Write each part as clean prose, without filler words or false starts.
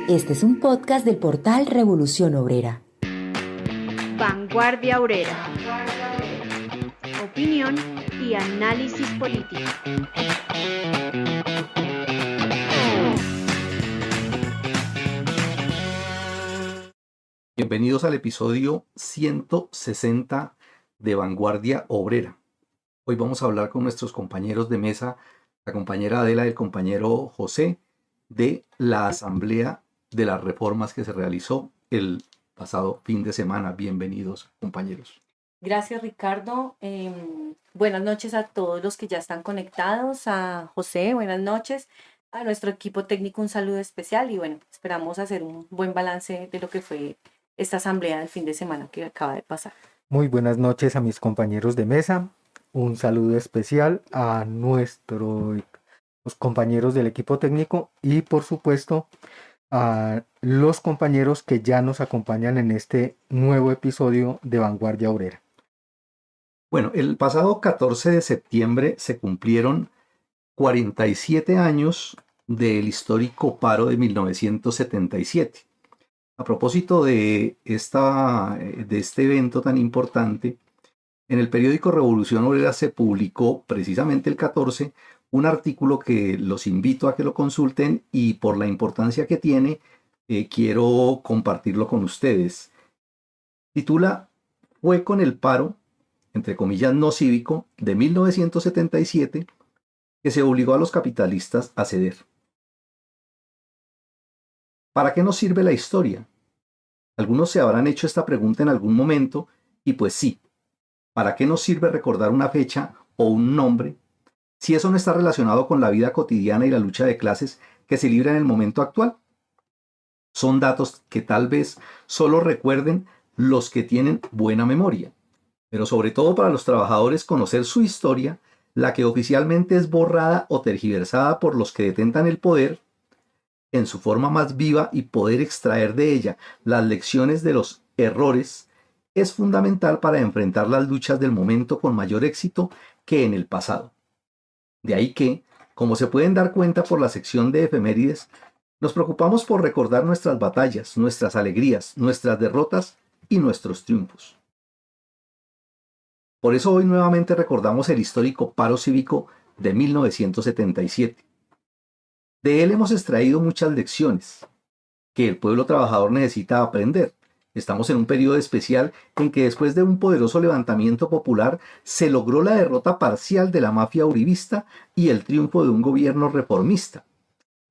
Este es un podcast del portal Revolución Obrera. Vanguardia Obrera. Opinión y análisis político. Bienvenidos al episodio 160 de Vanguardia Obrera. Hoy vamos a hablar con nuestros compañeros de mesa, la compañera Adela y el compañero José, de la Asamblea de las Reformas que se realizó el pasado fin de semana. Bienvenidos, compañeros. Gracias, Ricardo. Buenas noches a todos los que ya están conectados. A José, buenas noches. A nuestro equipo técnico, un saludo especial. Y bueno, esperamos hacer un buen balance de lo que fue esta asamblea del fin de semana que acaba de pasar. Muy buenas noches a mis compañeros de mesa. Un saludo especial a nuestros compañeros del equipo técnico y, por supuesto, a los compañeros que ya nos acompañan en este nuevo episodio de Vanguardia Obrera. Bueno, el pasado 14 de septiembre se cumplieron 47 años del histórico paro de 1977. A propósito de este evento tan importante, en el periódico Revolución Obrera se publicó precisamente el 14 un artículo que los invito a que lo consulten y por la importancia que tiene, quiero compartirlo con ustedes. Titula "Fue con el paro, entre comillas no cívico, de 1977 que se obligó a los capitalistas a ceder". ¿Para qué nos sirve la historia? Algunos se habrán hecho esta pregunta en algún momento y pues sí, ¿para qué nos sirve recordar una fecha o un nombre si eso no está relacionado con la vida cotidiana y la lucha de clases que se libra en el momento actual? Son datos que tal vez solo recuerden los que tienen buena memoria, pero sobre todo para los trabajadores conocer su historia, la que oficialmente es borrada o tergiversada por los que detentan el poder, en su forma más viva y poder extraer de ella las lecciones de los errores, es fundamental para enfrentar las luchas del momento con mayor éxito que en el pasado. De ahí que, como se pueden dar cuenta por la sección de efemérides, nos preocupamos por recordar nuestras batallas, nuestras alegrías, nuestras derrotas y nuestros triunfos. Por eso hoy nuevamente recordamos el histórico paro cívico de 1977. De él hemos extraído muchas lecciones que el pueblo trabajador necesita aprender. Estamos en un periodo especial en que después de un poderoso levantamiento popular se logró la derrota parcial de la mafia uribista y el triunfo de un gobierno reformista,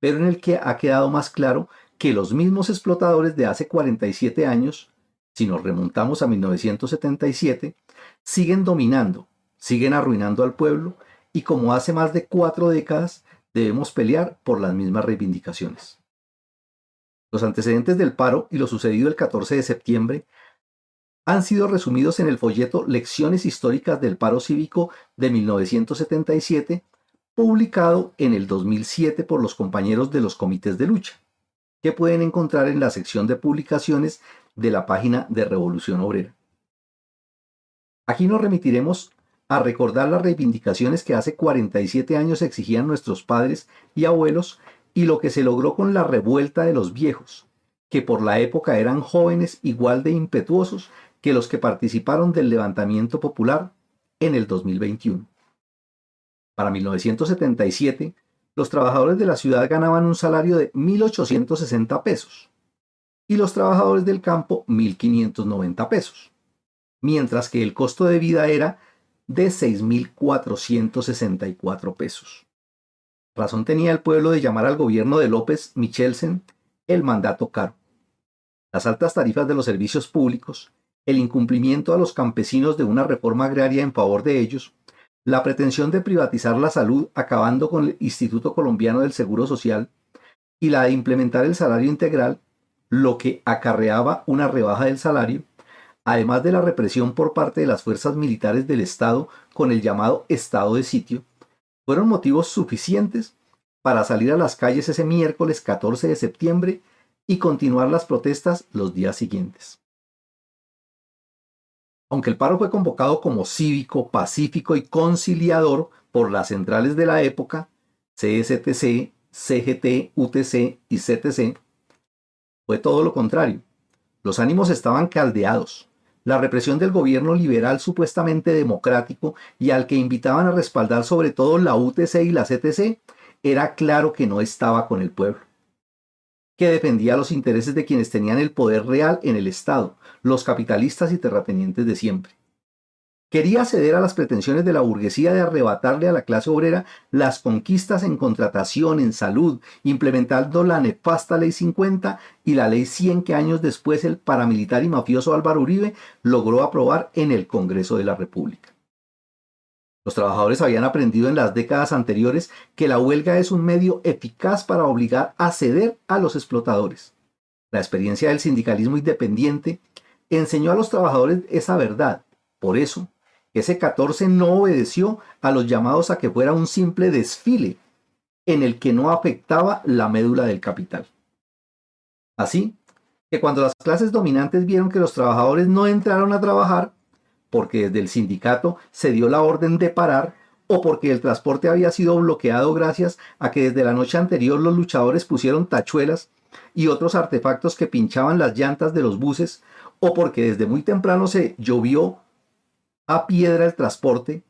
pero en el que ha quedado más claro que los mismos explotadores de hace 47 años, si nos remontamos a 1977, siguen dominando, siguen arruinando al pueblo y como hace más de 4 décadas debemos pelear por las mismas reivindicaciones. Los antecedentes del paro y lo sucedido el 14 de septiembre han sido resumidos en el folleto Lecciones históricas del paro cívico de 1977, publicado en el 2007 por los compañeros de los comités de lucha, que pueden encontrar en la sección de publicaciones de la página de Revolución Obrera. Aquí nos remitiremos a recordar las reivindicaciones que hace 47 años exigían nuestros padres y abuelos y lo que se logró con la revuelta de los viejos, que por la época eran jóvenes igual de impetuosos que los que participaron del levantamiento popular en el 2021. Para 1977, los trabajadores de la ciudad ganaban un salario de 1.860 pesos y los trabajadores del campo 1.590 pesos, mientras que el costo de vida era de 6.464 pesos. Razón tenía el pueblo de llamar al gobierno de López Michelsen el mandato caro. Las altas tarifas de los servicios públicos, el incumplimiento a los campesinos de una reforma agraria en favor de ellos, la pretensión de privatizar la salud acabando con el Instituto Colombiano del Seguro Social y la de implementar el salario integral, lo que acarreaba una rebaja del salario, además de la represión por parte de las fuerzas militares del Estado con el llamado estado de sitio, fueron motivos suficientes para salir a las calles ese miércoles 14 de septiembre y continuar las protestas los días siguientes. Aunque el paro fue convocado como cívico, pacífico y conciliador por las centrales de la época, CSTC, CGT, UTC y CTC, Fue todo lo contrario. Los ánimos estaban caldeados. La represión del gobierno liberal supuestamente democrático y al que invitaban a respaldar sobre todo la UTC y la CTC, era claro que no estaba con el pueblo, que defendía los intereses de quienes tenían el poder real en el Estado, los capitalistas y terratenientes de siempre. Quería ceder a las pretensiones de la burguesía de arrebatarle a la clase obrera las conquistas en contratación, en salud, implementando la nefasta Ley 50 y la Ley 100 que años después el paramilitar y mafioso Álvaro Uribe logró aprobar en el Congreso de la República. Los trabajadores habían aprendido en las décadas anteriores que la huelga es un medio eficaz para obligar a ceder a los explotadores. La experiencia del sindicalismo independiente enseñó a los trabajadores esa verdad. Por eso, ese 14 no obedeció a los llamados a que fuera un simple desfile en el que no afectaba la médula del capital. Así que cuando las clases dominantes vieron que los trabajadores no entraron a trabajar, porque desde el sindicato se dio la orden de parar o porque el transporte había sido bloqueado gracias a que desde la noche anterior los luchadores pusieron tachuelas y otros artefactos que pinchaban las llantas de los buses, o porque desde muy temprano se llovió a piedra el transporte,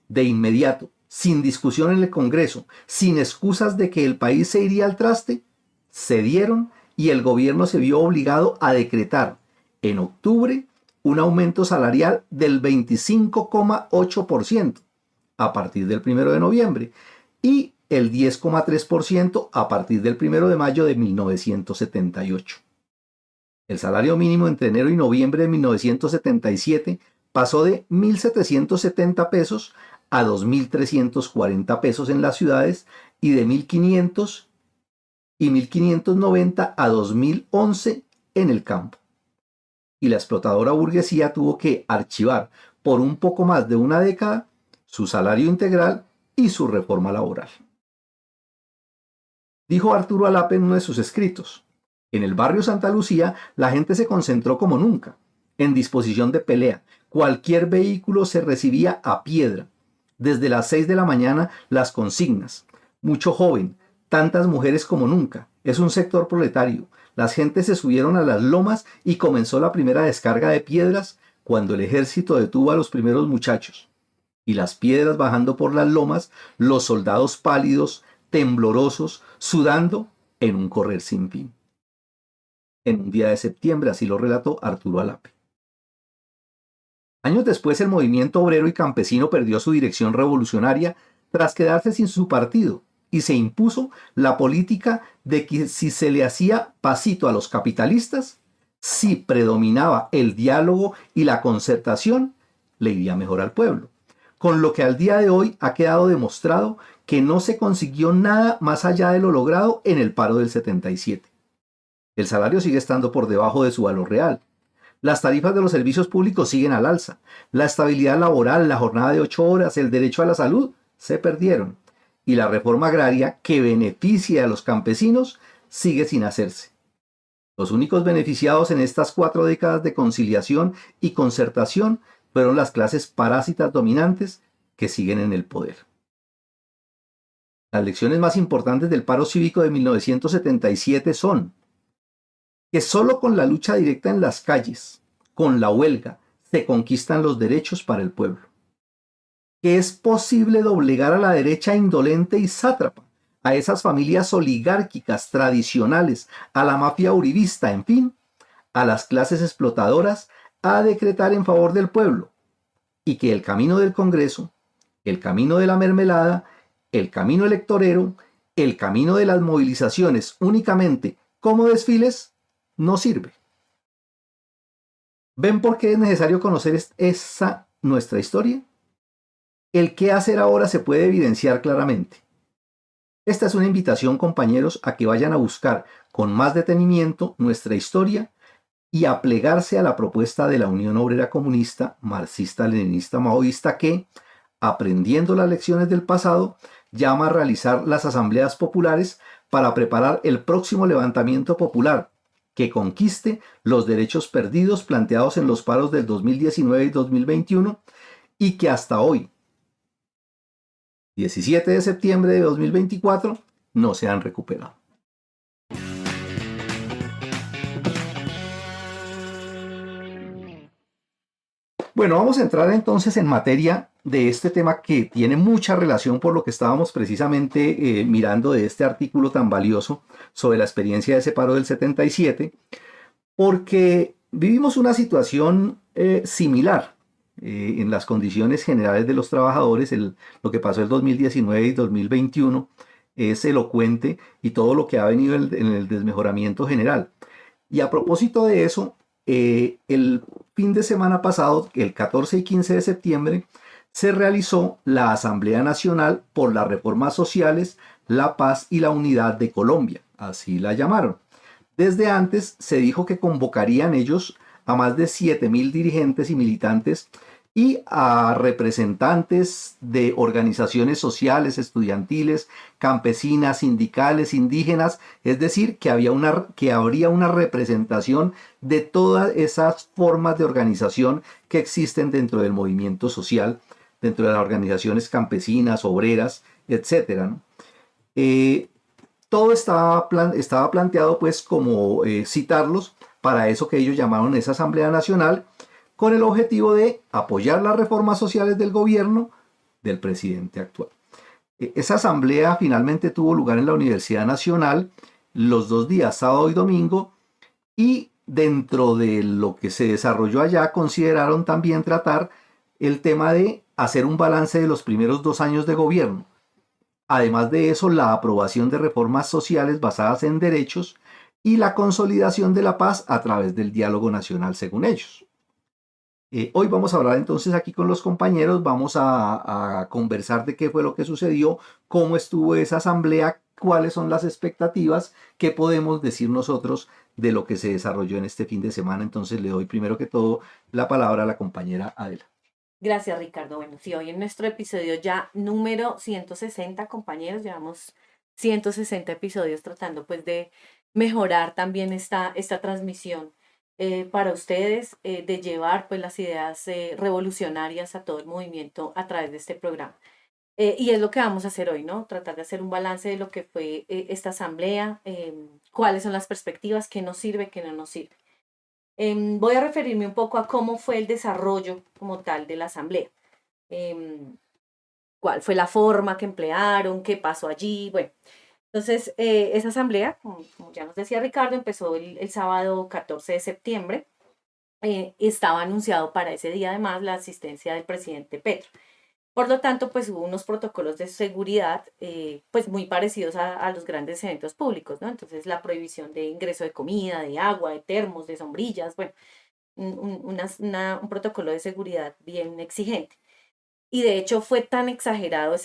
de inmediato, sin discusión en el Congreso, sin excusas de que el país se iría al traste, cedieron y el gobierno se vio obligado a decretar en octubre un aumento salarial del 25,8% a partir del 1 de noviembre y el 10,3% a partir del 1 de mayo de 1978. El salario mínimo entre enero y noviembre de 1977 pasó de 1.770 pesos a 2.340 pesos en las ciudades y de 1.500 y 1.590 a 2.011 en el campo. Y la explotadora burguesía tuvo que archivar por un poco más de una década su salario integral y su reforma laboral. Dijo Arturo Alape en uno de sus escritos: en el barrio Santa Lucía la gente se concentró como nunca, en disposición de pelea. Cualquier vehículo se recibía a piedra. Desde las 6 de la mañana las consignas. Mucho joven, tantas mujeres como nunca. Es un sector proletario. Las gentes se subieron a las lomas y comenzó la primera descarga de piedras cuando el ejército detuvo a los primeros muchachos. Y las piedras bajando por las lomas, los soldados pálidos, temblorosos, sudando en un correr sin fin. En un día de septiembre, así lo relató Arturo Alape. Años después, el movimiento obrero y campesino perdió su dirección revolucionaria tras quedarse sin su partido y se impuso la política de que si se le hacía pasito a los capitalistas, si predominaba el diálogo y la concertación, le iría mejor al pueblo. Con lo que al día de hoy ha quedado demostrado que no se consiguió nada más allá de lo logrado en el paro del 77. El salario sigue estando por debajo de su valor real. Las tarifas de los servicios públicos siguen al alza. La estabilidad laboral, la jornada de 8 horas, el derecho a la salud se perdieron. Y la reforma agraria que beneficia a los campesinos sigue sin hacerse. Los únicos beneficiados en estas 4 décadas de conciliación y concertación fueron las clases parásitas dominantes que siguen en el poder. Las lecciones más importantes del paro cívico de 1977 son que solo con la lucha directa en las calles, con la huelga, se conquistan los derechos para el pueblo. Que es posible doblegar a la derecha indolente y sátrapa, a esas familias oligárquicas tradicionales, a la mafia uribista, en fin, a las clases explotadoras, a decretar en favor del pueblo, y que el camino del Congreso, el camino de la mermelada, el camino electorero, el camino de las movilizaciones únicamente como desfiles, no sirve. ¿Ven por qué es necesario conocer esa nuestra historia? El qué hacer ahora se puede evidenciar claramente. Esta es una invitación, compañeros, a que vayan a buscar con más detenimiento nuestra historia y a plegarse a la propuesta de la Unión Obrera Comunista, marxista-leninista maoísta que, aprendiendo las lecciones del pasado, llama a realizar las asambleas populares para preparar el próximo levantamiento popular que conquiste los derechos perdidos planteados en los paros del 2019 y 2021 y que hasta hoy, 17 de septiembre de 2024, no se han recuperado. Bueno, vamos a entrar entonces en materia de este tema que tiene mucha relación por lo que estábamos precisamente mirando de este artículo tan valioso sobre la experiencia de ese paro del 77, porque vivimos una situación similar en las condiciones generales de los trabajadores. Lo que pasó el 2019 y 2021 es elocuente, y todo lo que ha venido en el desmejoramiento general. Y a propósito de eso, el fin de semana pasado, el 14 y 15 de septiembre, se realizó la Asamblea Nacional por las Reformas Sociales, la Paz y la Unidad de Colombia, así la llamaron. Desde antes se dijo que convocarían ellos a más de 7.000 dirigentes y militantes y a representantes de organizaciones sociales, estudiantiles, campesinas, sindicales, indígenas, es decir, que habría una representación de todas esas formas de organización que existen dentro del movimiento social, dentro de las organizaciones campesinas, obreras, etcétera, ¿no? Todo estaba planteado pues como citarlos para eso que ellos llamaron esa Asamblea Nacional, con el objetivo de apoyar las reformas sociales del gobierno del presidente actual. Esa asamblea finalmente tuvo lugar en la Universidad Nacional los 2 días, sábado y domingo, y dentro de lo que se desarrolló allá consideraron también tratar el tema de hacer un balance de los primeros 2 años de gobierno. Además de eso, la aprobación de reformas sociales basadas en derechos y la consolidación de la paz a través del diálogo nacional, según ellos. Hoy vamos a hablar entonces aquí con los compañeros, vamos a conversar de qué fue lo que sucedió, cómo estuvo esa asamblea, cuáles son las expectativas, qué podemos decir nosotros de lo que se desarrolló en este fin de semana. Entonces le doy primero que todo la palabra a la compañera Adela. Gracias, Ricardo. Bueno, sí, hoy en nuestro episodio ya número 160, compañeros, llevamos 160 episodios tratando pues de mejorar también esta transmisión para ustedes, de llevar pues las ideas revolucionarias a todo el movimiento a través de este programa. Y es lo que vamos a hacer hoy, ¿no? Tratar de hacer un balance de lo que fue esta asamblea, cuáles son las perspectivas, qué nos sirve, qué no nos sirve. Voy a referirme un poco a cómo fue el desarrollo como tal de la asamblea. Cuál fue la forma que emplearon, qué pasó allí, bueno. Entonces, esa asamblea, como ya nos decía Ricardo, empezó el sábado 14 de septiembre. Estaba anunciado para ese día además la asistencia del presidente Petro. Por lo tanto, pues hubo unos protocolos de seguridad pues muy parecidos a los grandes eventos públicos, ¿no? Entonces, la prohibición de ingreso de comida, de agua, de termos, de sombrillas, bueno, un protocolo de seguridad bien exigente. Y de hecho fue tan exagerado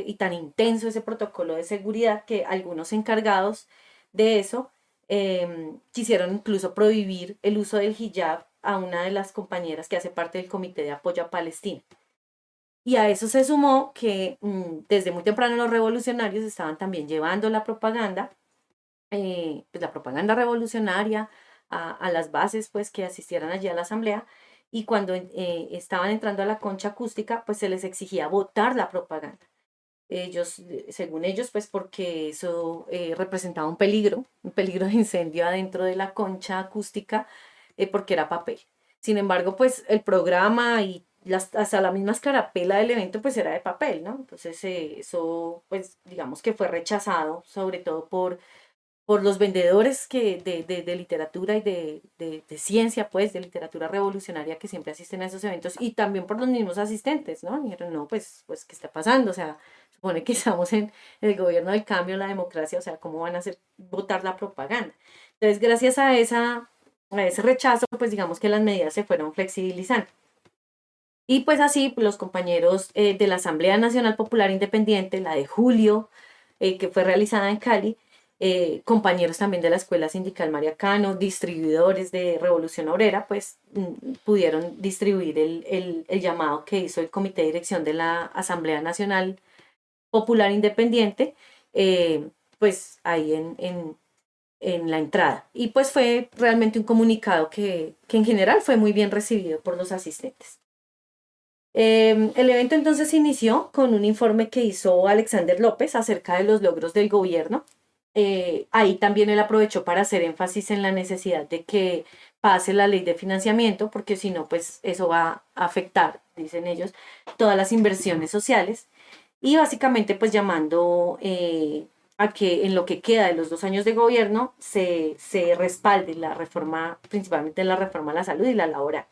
y tan intenso ese protocolo de seguridad que algunos encargados de eso quisieron incluso prohibir el uso del hijab a una de las compañeras que hace parte del Comité de Apoyo a Palestina. Y a eso se sumó que desde muy temprano los revolucionarios estaban también llevando la propaganda, pues la propaganda revolucionaria a las bases pues que asistieran allí a la asamblea. Y cuando estaban entrando a la concha acústica, pues se les exigía votar la propaganda. Ellos, según ellos, pues porque eso representaba un peligro de incendio adentro de la concha acústica, porque era papel. Sin embargo, pues el programa y hasta la misma escarapela del evento, pues era de papel, ¿no? Entonces eso, pues digamos que fue rechazado, sobre todo por los vendedores de literatura y de ciencia, pues, de literatura revolucionaria que siempre asisten a esos eventos, y también por los mismos asistentes, ¿no? Dijeron, no, pues, ¿qué está pasando? O sea, supone que estamos en el gobierno del cambio, la democracia, o sea, ¿cómo van a hacer votar la propaganda? Entonces, gracias a ese rechazo, pues, digamos que las medidas se fueron flexibilizando. Y pues así, los compañeros de la Asamblea Nacional Popular Independiente, la de julio, que fue realizada en Cali, compañeros también de la Escuela Sindical María Cano, distribuidores de Revolución Obrera, pues pudieron distribuir el llamado que hizo el Comité de Dirección de la Asamblea Nacional Popular Independiente, pues ahí en la entrada. Y pues fue realmente un comunicado que en general fue muy bien recibido por los asistentes. El evento entonces inició con un informe que hizo Alexander López acerca de los logros del gobierno. Ahí también él aprovechó para hacer énfasis en la necesidad de que pase la ley de financiamiento, porque si no, pues eso va a afectar, dicen ellos, todas las inversiones sociales. Y básicamente pues llamando a que en lo que queda de los 2 años de gobierno se respalde la reforma, principalmente la reforma a la salud y la laboral.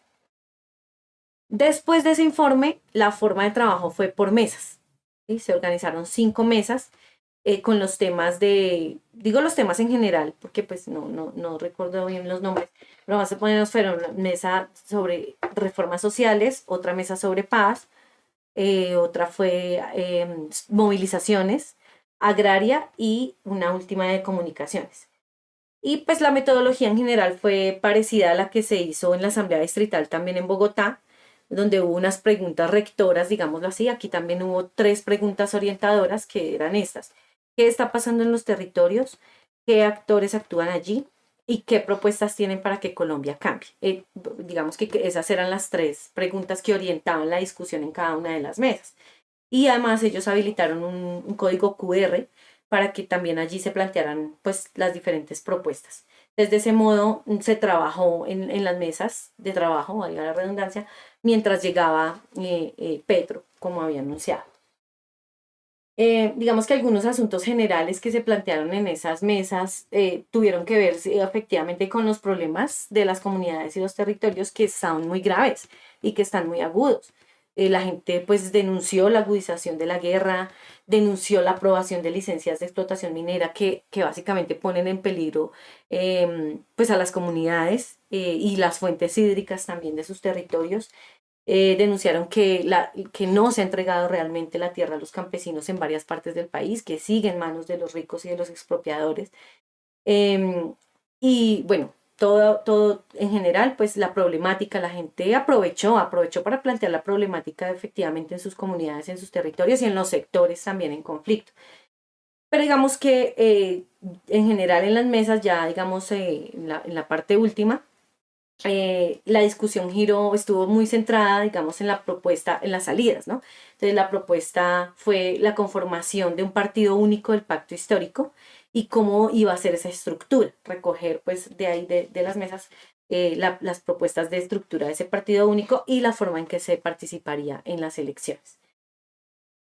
Después de ese informe, la forma de trabajo fue por mesas. ¿Sí? Se organizaron 5 mesas con los temas digo los temas en general, porque pues no recuerdo bien los nombres, pero más o menos fueron una mesa sobre reformas sociales, otra mesa sobre paz, otra fue movilizaciones, agraria y una última de comunicaciones. Y pues la metodología en general fue parecida a la que se hizo en la Asamblea Distrital también en Bogotá, donde hubo unas preguntas rectoras, digámoslo así. Aquí también hubo 3 preguntas orientadoras que eran estas. ¿Qué está pasando en los territorios? ¿Qué actores actúan allí? ¿Y qué propuestas tienen para que Colombia cambie? Digamos que esas eran las 3 preguntas que orientaban la discusión en cada una de las mesas. Y además ellos habilitaron un código QR para que también allí se plantearan pues las diferentes propuestas. Desde ese modo se trabajó en las mesas de trabajo, valga la redundancia, mientras llegaba Petro, como había anunciado. Digamos que algunos asuntos generales que se plantearon en esas mesas tuvieron que ver efectivamente con los problemas de las comunidades y los territorios que son muy graves y que están muy agudos. La gente pues denunció la agudización de la guerra, denunció la aprobación de licencias de explotación minera que básicamente ponen en peligro pues a las comunidades y las fuentes hídricas también de sus territorios. Denunciaron que no se ha entregado realmente la tierra a los campesinos en varias partes del país, que sigue en manos de los ricos y de los expropiadores. Y bueno, todo en general, pues la problemática, la gente aprovechó para plantear la problemática efectivamente en sus comunidades, en sus territorios y en los sectores también en conflicto. Pero digamos que en general en las mesas, ya digamos en la parte última, la discusión estuvo muy centrada, digamos, en la propuesta, en las salidas, ¿no? Entonces la propuesta fue la conformación de un partido único del pacto histórico y cómo iba a ser esa estructura, recoger pues de ahí de las mesas las propuestas de estructura de ese partido único y la forma en que se participaría en las elecciones.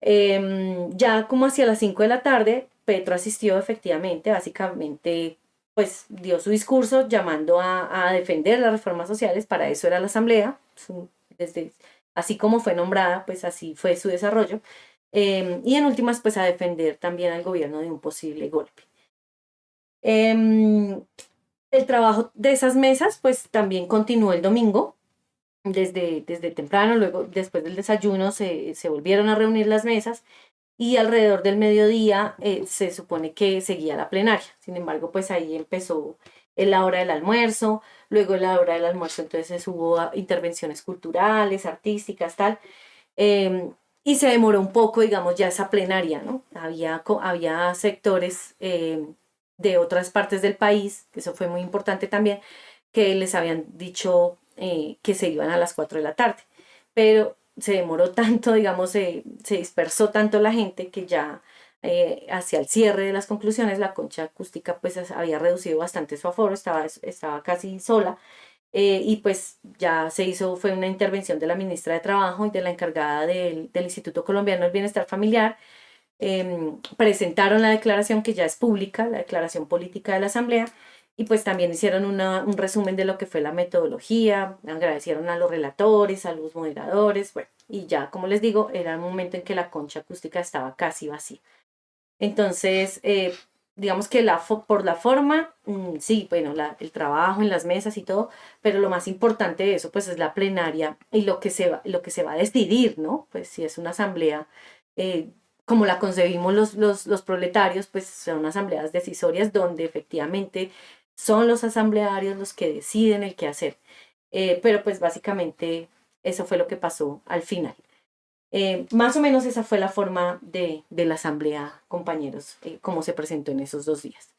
Ya como hacia las 5 de la tarde, Petro asistió efectivamente, básicamente pues dio su discurso llamando a defender las reformas sociales. Para eso era la asamblea, así como fue nombrada, pues así fue su desarrollo, y en últimas pues a defender también al gobierno de un posible golpe. El trabajo de esas mesas pues también continuó el domingo, desde temprano. Luego después del desayuno se volvieron a reunir las mesas y alrededor del mediodía se supone que seguía la plenaria. Sin embargo, pues ahí empezó la hora del almuerzo. Luego en la hora del almuerzo entonces hubo intervenciones culturales, artísticas, tal. Y se demoró un poco, digamos, ya esa plenaria, ¿no? Había sectores de otras partes del país, que eso fue muy importante también, que les habían dicho que se iban a las 4 de la tarde. Pero se demoró tanto, digamos, se dispersó tanto la gente que ya hacia el cierre de las conclusiones la concha acústica pues había reducido bastante su aforo, estaba casi sola, y pues ya fue una intervención de la ministra de Trabajo y de la encargada del Instituto Colombiano del Bienestar Familiar. Presentaron la declaración que ya es pública, la declaración política de la Asamblea, y pues también hicieron un resumen de lo que fue la metodología, agradecieron a los relatores, a los moderadores, bueno, y ya, como les digo, era un momento en que la concha acústica estaba casi vacía. Entonces, digamos que por la forma, sí, bueno, el trabajo en las mesas y todo, pero lo más importante de eso, pues es la plenaria y lo que se va a decidir, ¿no? Pues si es una asamblea, como la concebimos los proletarios, pues son asambleas decisorias donde efectivamente son los asamblearios los que deciden el qué hacer. Pero pues básicamente eso fue lo que pasó al final. Más o menos esa fue la forma de la asamblea, compañeros, como se presentó en esos 2 días.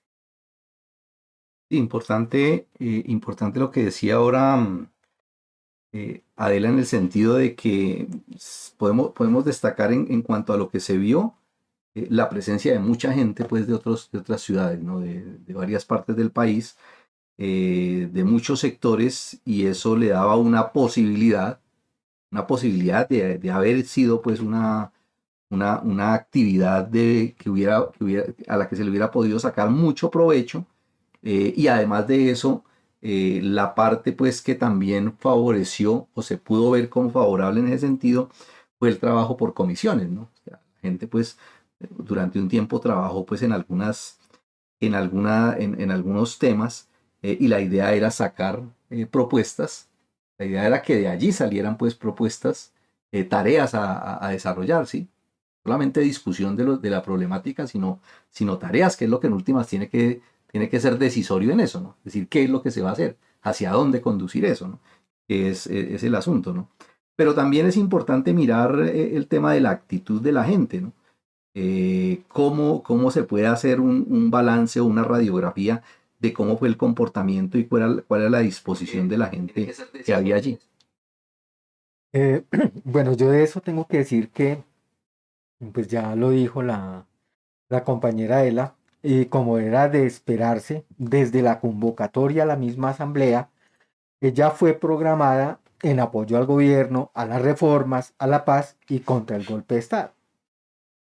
Importante lo que decía ahora Adela, en el sentido de que podemos destacar en cuanto a lo que se vio, la presencia de mucha gente pues de otras ciudades, ¿no? de varias partes del país, de muchos sectores, y eso le daba una posibilidad de haber sido pues una actividad a la que se le hubiera podido sacar mucho provecho, y además de eso, la parte pues que también favoreció o se pudo ver como favorable en ese sentido fue el trabajo por comisiones, ¿no? O sea, la gente pues durante un tiempo trabajó pues en algunos temas, y la idea era sacar propuestas. La idea era que de allí salieran pues propuestas, tareas a desarrollar, ¿sí? Solamente discusión de la problemática, sino tareas, que es lo que en últimas tiene que ser decisorio en eso, ¿no? Es decir, qué es lo que se va a hacer, hacia dónde conducir eso, ¿no? Que es el asunto, ¿no? Pero también es importante mirar el tema de la actitud de la gente, ¿no? Cómo se puede hacer un balance o una radiografía de cómo fue el comportamiento y cuál era la disposición de la gente que había allí. Bueno, yo de eso tengo que decir que, pues ya lo dijo la compañera Ela, y como era de esperarse, desde la convocatoria a la misma asamblea, ella fue programada en apoyo al gobierno, a las reformas, a la paz y contra el golpe de Estado.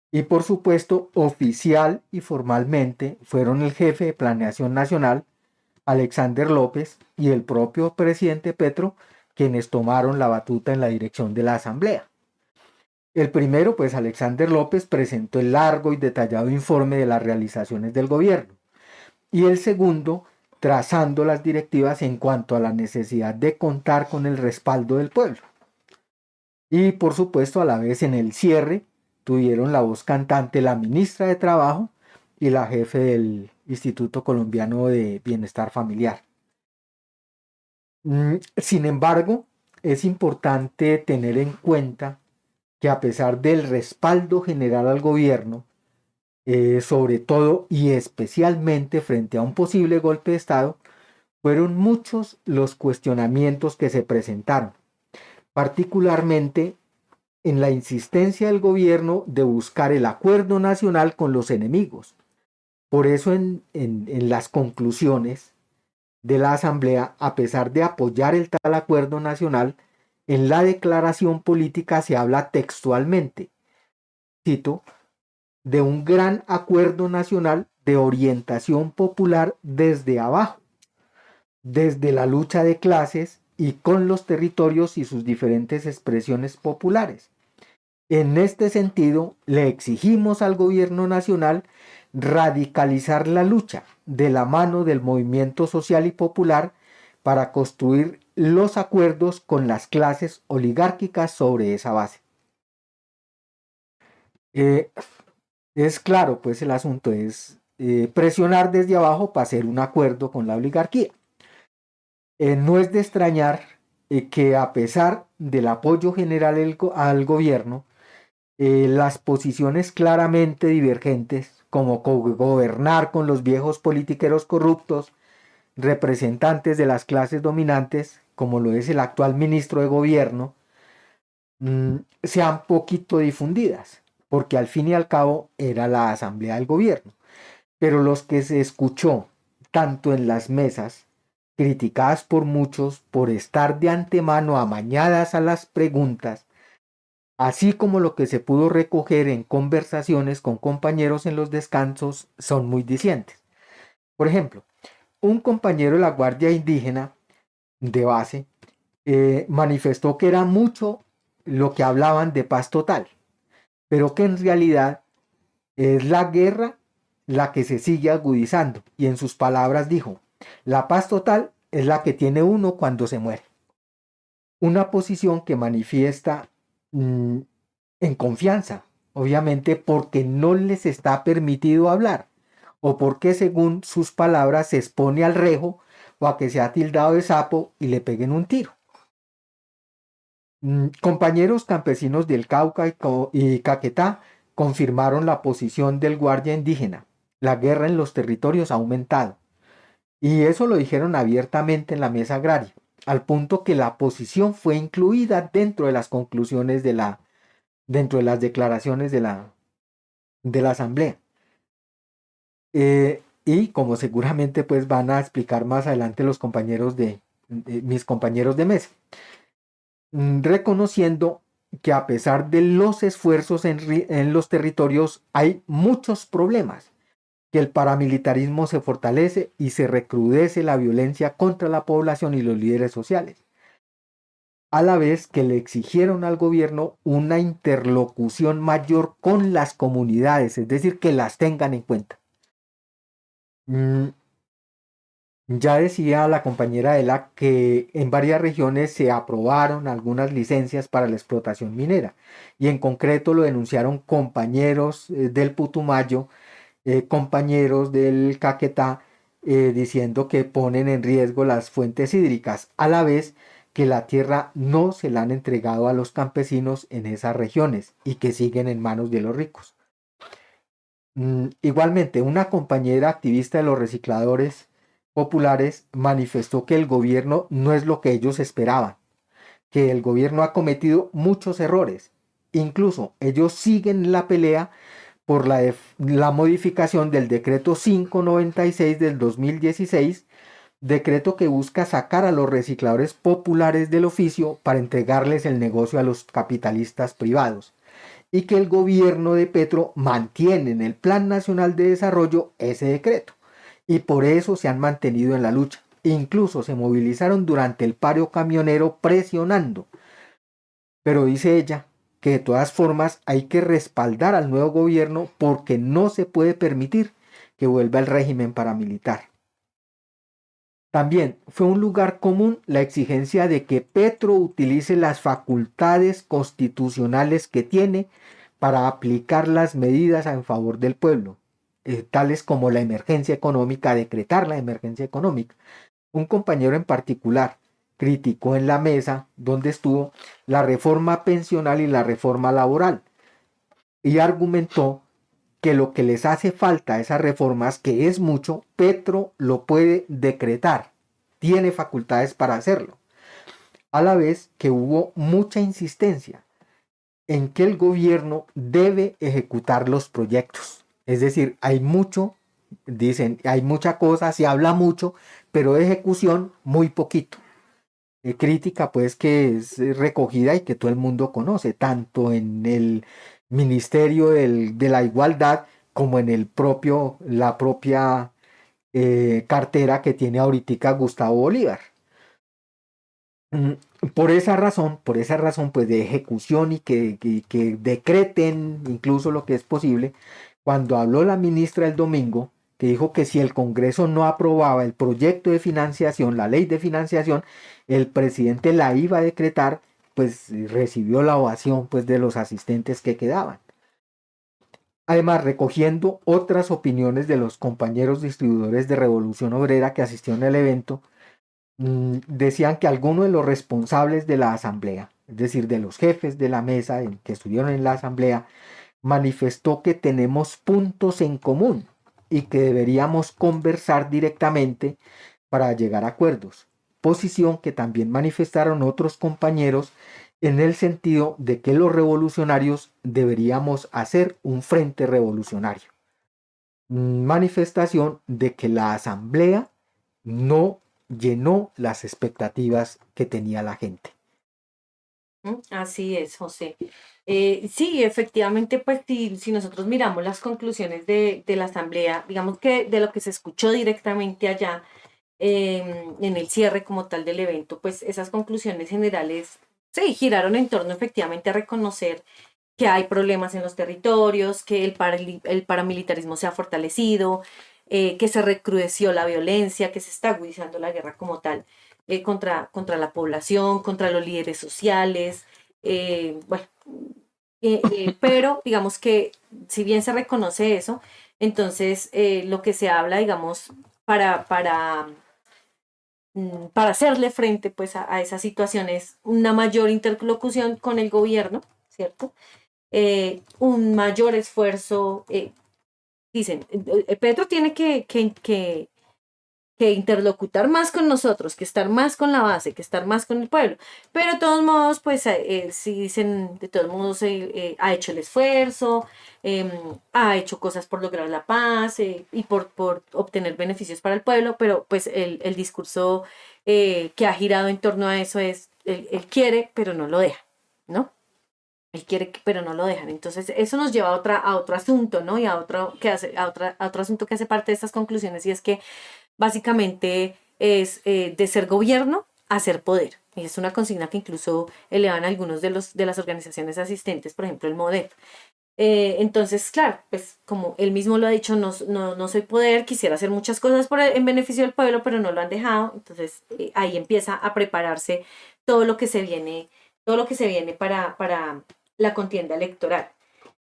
Y por supuesto, oficial y formalmente fueron el jefe de Planeación Nacional, Alexander López, y el propio presidente Petro, quienes tomaron la batuta en la dirección de la asamblea. El primero, pues Alexander López, presentó el largo y detallado informe de las realizaciones del gobierno. Y el segundo, trazando las directivas en cuanto a la necesidad de contar con el respaldo del pueblo. Y por supuesto, a la vez en el cierre, tuvieron la voz cantante la ministra de Trabajo y la jefe del Instituto Colombiano de Bienestar Familiar. Sin embargo, es importante tener en cuenta que a pesar del respaldo general al gobierno, sobre todo y especialmente frente a un posible golpe de Estado, fueron muchos los cuestionamientos que se presentaron, particularmente en la insistencia del gobierno de buscar el acuerdo nacional con los enemigos. Por eso en las conclusiones de la Asamblea, a pesar de apoyar el tal acuerdo nacional, en la declaración política se habla textualmente, cito, de un gran acuerdo nacional de orientación popular desde abajo, desde la lucha de clases y con los territorios y sus diferentes expresiones populares. En este sentido, le exigimos al gobierno nacional radicalizar la lucha de la mano del movimiento social y popular para construir los acuerdos con las clases oligárquicas sobre esa base. Es claro, pues el asunto es presionar desde abajo para hacer un acuerdo con la oligarquía. No es de extrañar que a pesar del apoyo general al gobierno, las posiciones claramente divergentes, como gobernar con los viejos politiqueros corruptos, representantes de las clases dominantes, como lo es el actual ministro de gobierno, sean poquito difundidas, porque al fin y al cabo era la asamblea del gobierno. Pero los que se escuchó, tanto en las mesas, criticadas por muchos por estar de antemano amañadas a las preguntas, así como lo que se pudo recoger en conversaciones con compañeros en los descansos, son muy dicientes. Por ejemplo, un compañero de la Guardia Indígena de base manifestó que era mucho lo que hablaban de paz total, pero que en realidad es la guerra la que se sigue agudizando. Y en sus palabras dijo, la paz total es la que tiene uno cuando se muere. Una posición que manifiesta en confianza, obviamente porque no les está permitido hablar, o porque según sus palabras se expone al rejo o a que se ha tildado de sapo y le peguen un tiro. Compañeros campesinos del Cauca y Caquetá confirmaron la posición del guardia indígena. La guerra en los territorios ha aumentado. Y eso lo dijeron abiertamente en la mesa agraria, al punto que la posición fue incluida dentro de las conclusiones dentro de las declaraciones de la asamblea. y como seguramente pues van a explicar más adelante los compañeros de mis compañeros de mesa, reconociendo que a pesar de los esfuerzos en los territorios hay muchos problemas, que el paramilitarismo se fortalece y se recrudece la violencia contra la población y los líderes sociales, a la vez que le exigieron al gobierno una interlocución mayor con las comunidades, es decir, que las tengan en cuenta. Ya decía la compañera Ela que en varias regiones se aprobaron algunas licencias para la explotación minera y en concreto lo denunciaron compañeros del Putumayo, compañeros del Caquetá, diciendo que ponen en riesgo las fuentes hídricas, a la vez que la tierra no se la han entregado a los campesinos en esas regiones y que siguen en manos de los ricos. Igualmente, una compañera activista de los recicladores populares manifestó que el gobierno no es lo que ellos esperaban, que el gobierno ha cometido muchos errores. Incluso ellos siguen la pelea por la modificación del decreto 596 del 2016, decreto que busca sacar a los recicladores populares del oficio para entregarles el negocio a los capitalistas privados, y que el gobierno de Petro mantiene en el Plan Nacional de Desarrollo ese decreto, y por eso se han mantenido en la lucha. Incluso se movilizaron durante el paro camionero presionando. Pero dice ella que de todas formas hay que respaldar al nuevo gobierno porque no se puede permitir que vuelva el régimen paramilitar. También fue un lugar común la exigencia de que Petro utilice las facultades constitucionales que tiene para aplicar las medidas en favor del pueblo, tales como la emergencia económica, decretar la emergencia económica. Un compañero en particular criticó en la mesa donde estuvo la reforma pensional y la reforma laboral y argumentó que lo que les hace falta a esas reformas, que es mucho, Petro lo puede decretar, tiene facultades para hacerlo, a la vez que hubo mucha insistencia en que el gobierno debe ejecutar los proyectos. Es decir, hay mucho, dicen, hay mucha cosa, se habla mucho, pero de ejecución muy poquito. Crítica pues que es recogida y que todo el mundo conoce, tanto en el Ministerio de la Igualdad como en la propia cartera que tiene ahorita Gustavo Bolívar. Por esa razón, pues de ejecución y que decreten incluso lo que es posible, cuando habló la ministra el domingo, que dijo que si el Congreso no aprobaba el proyecto de financiación, la ley de financiación, el presidente la iba a decretar, pues recibió la ovación pues de los asistentes que quedaban. Además, recogiendo otras opiniones de los compañeros distribuidores de Revolución Obrera que asistieron al evento, decían que algunos de los responsables de la asamblea, es decir, de los jefes de la mesa que estuvieron en la asamblea, manifestó que tenemos puntos en común y que deberíamos conversar directamente para llegar a acuerdos, posición que también manifestaron otros compañeros en el sentido de que los revolucionarios deberíamos hacer un frente revolucionario. Manifestación de que la asamblea no llenó las expectativas que tenía la gente. Así es, José. Sí, efectivamente, pues si nosotros miramos las conclusiones de la asamblea, digamos que de lo que se escuchó directamente allá en el cierre como tal del evento, pues esas conclusiones generales sí giraron en torno efectivamente a reconocer que hay problemas en los territorios, que el paramilitarismo se ha fortalecido, que se recrudeció la violencia, que se está agudizando la guerra como tal contra la población, contra los líderes sociales, bueno, pero digamos que si bien se reconoce eso, entonces lo que se habla, digamos, para hacerle frente pues a esas situaciones, una mayor interlocución con el gobierno, ¿cierto? Un mayor esfuerzo, dicen, Petro tiene que que interlocutar más con nosotros, que estar más con la base, que estar más con el pueblo. Pero de todos modos, pues sí dicen, de todos modos ha hecho el esfuerzo, ha hecho cosas por lograr la paz y por obtener beneficios para el pueblo, pero pues el discurso que ha girado en torno a eso es, él quiere, pero no lo deja, ¿no? Él quiere, pero no lo dejan. Entonces, eso nos lleva a otro asunto, ¿no? Y a otro asunto que hace parte de estas conclusiones, y es que básicamente es de ser gobierno a ser poder. Y es una consigna que incluso elevan algunos de las organizaciones asistentes, por ejemplo, el MODEP. Entonces, claro, pues como él mismo lo ha dicho, no soy poder, quisiera hacer muchas cosas en beneficio del pueblo, pero no lo han dejado. Entonces, ahí empieza a prepararse todo lo que se viene, para la contienda electoral.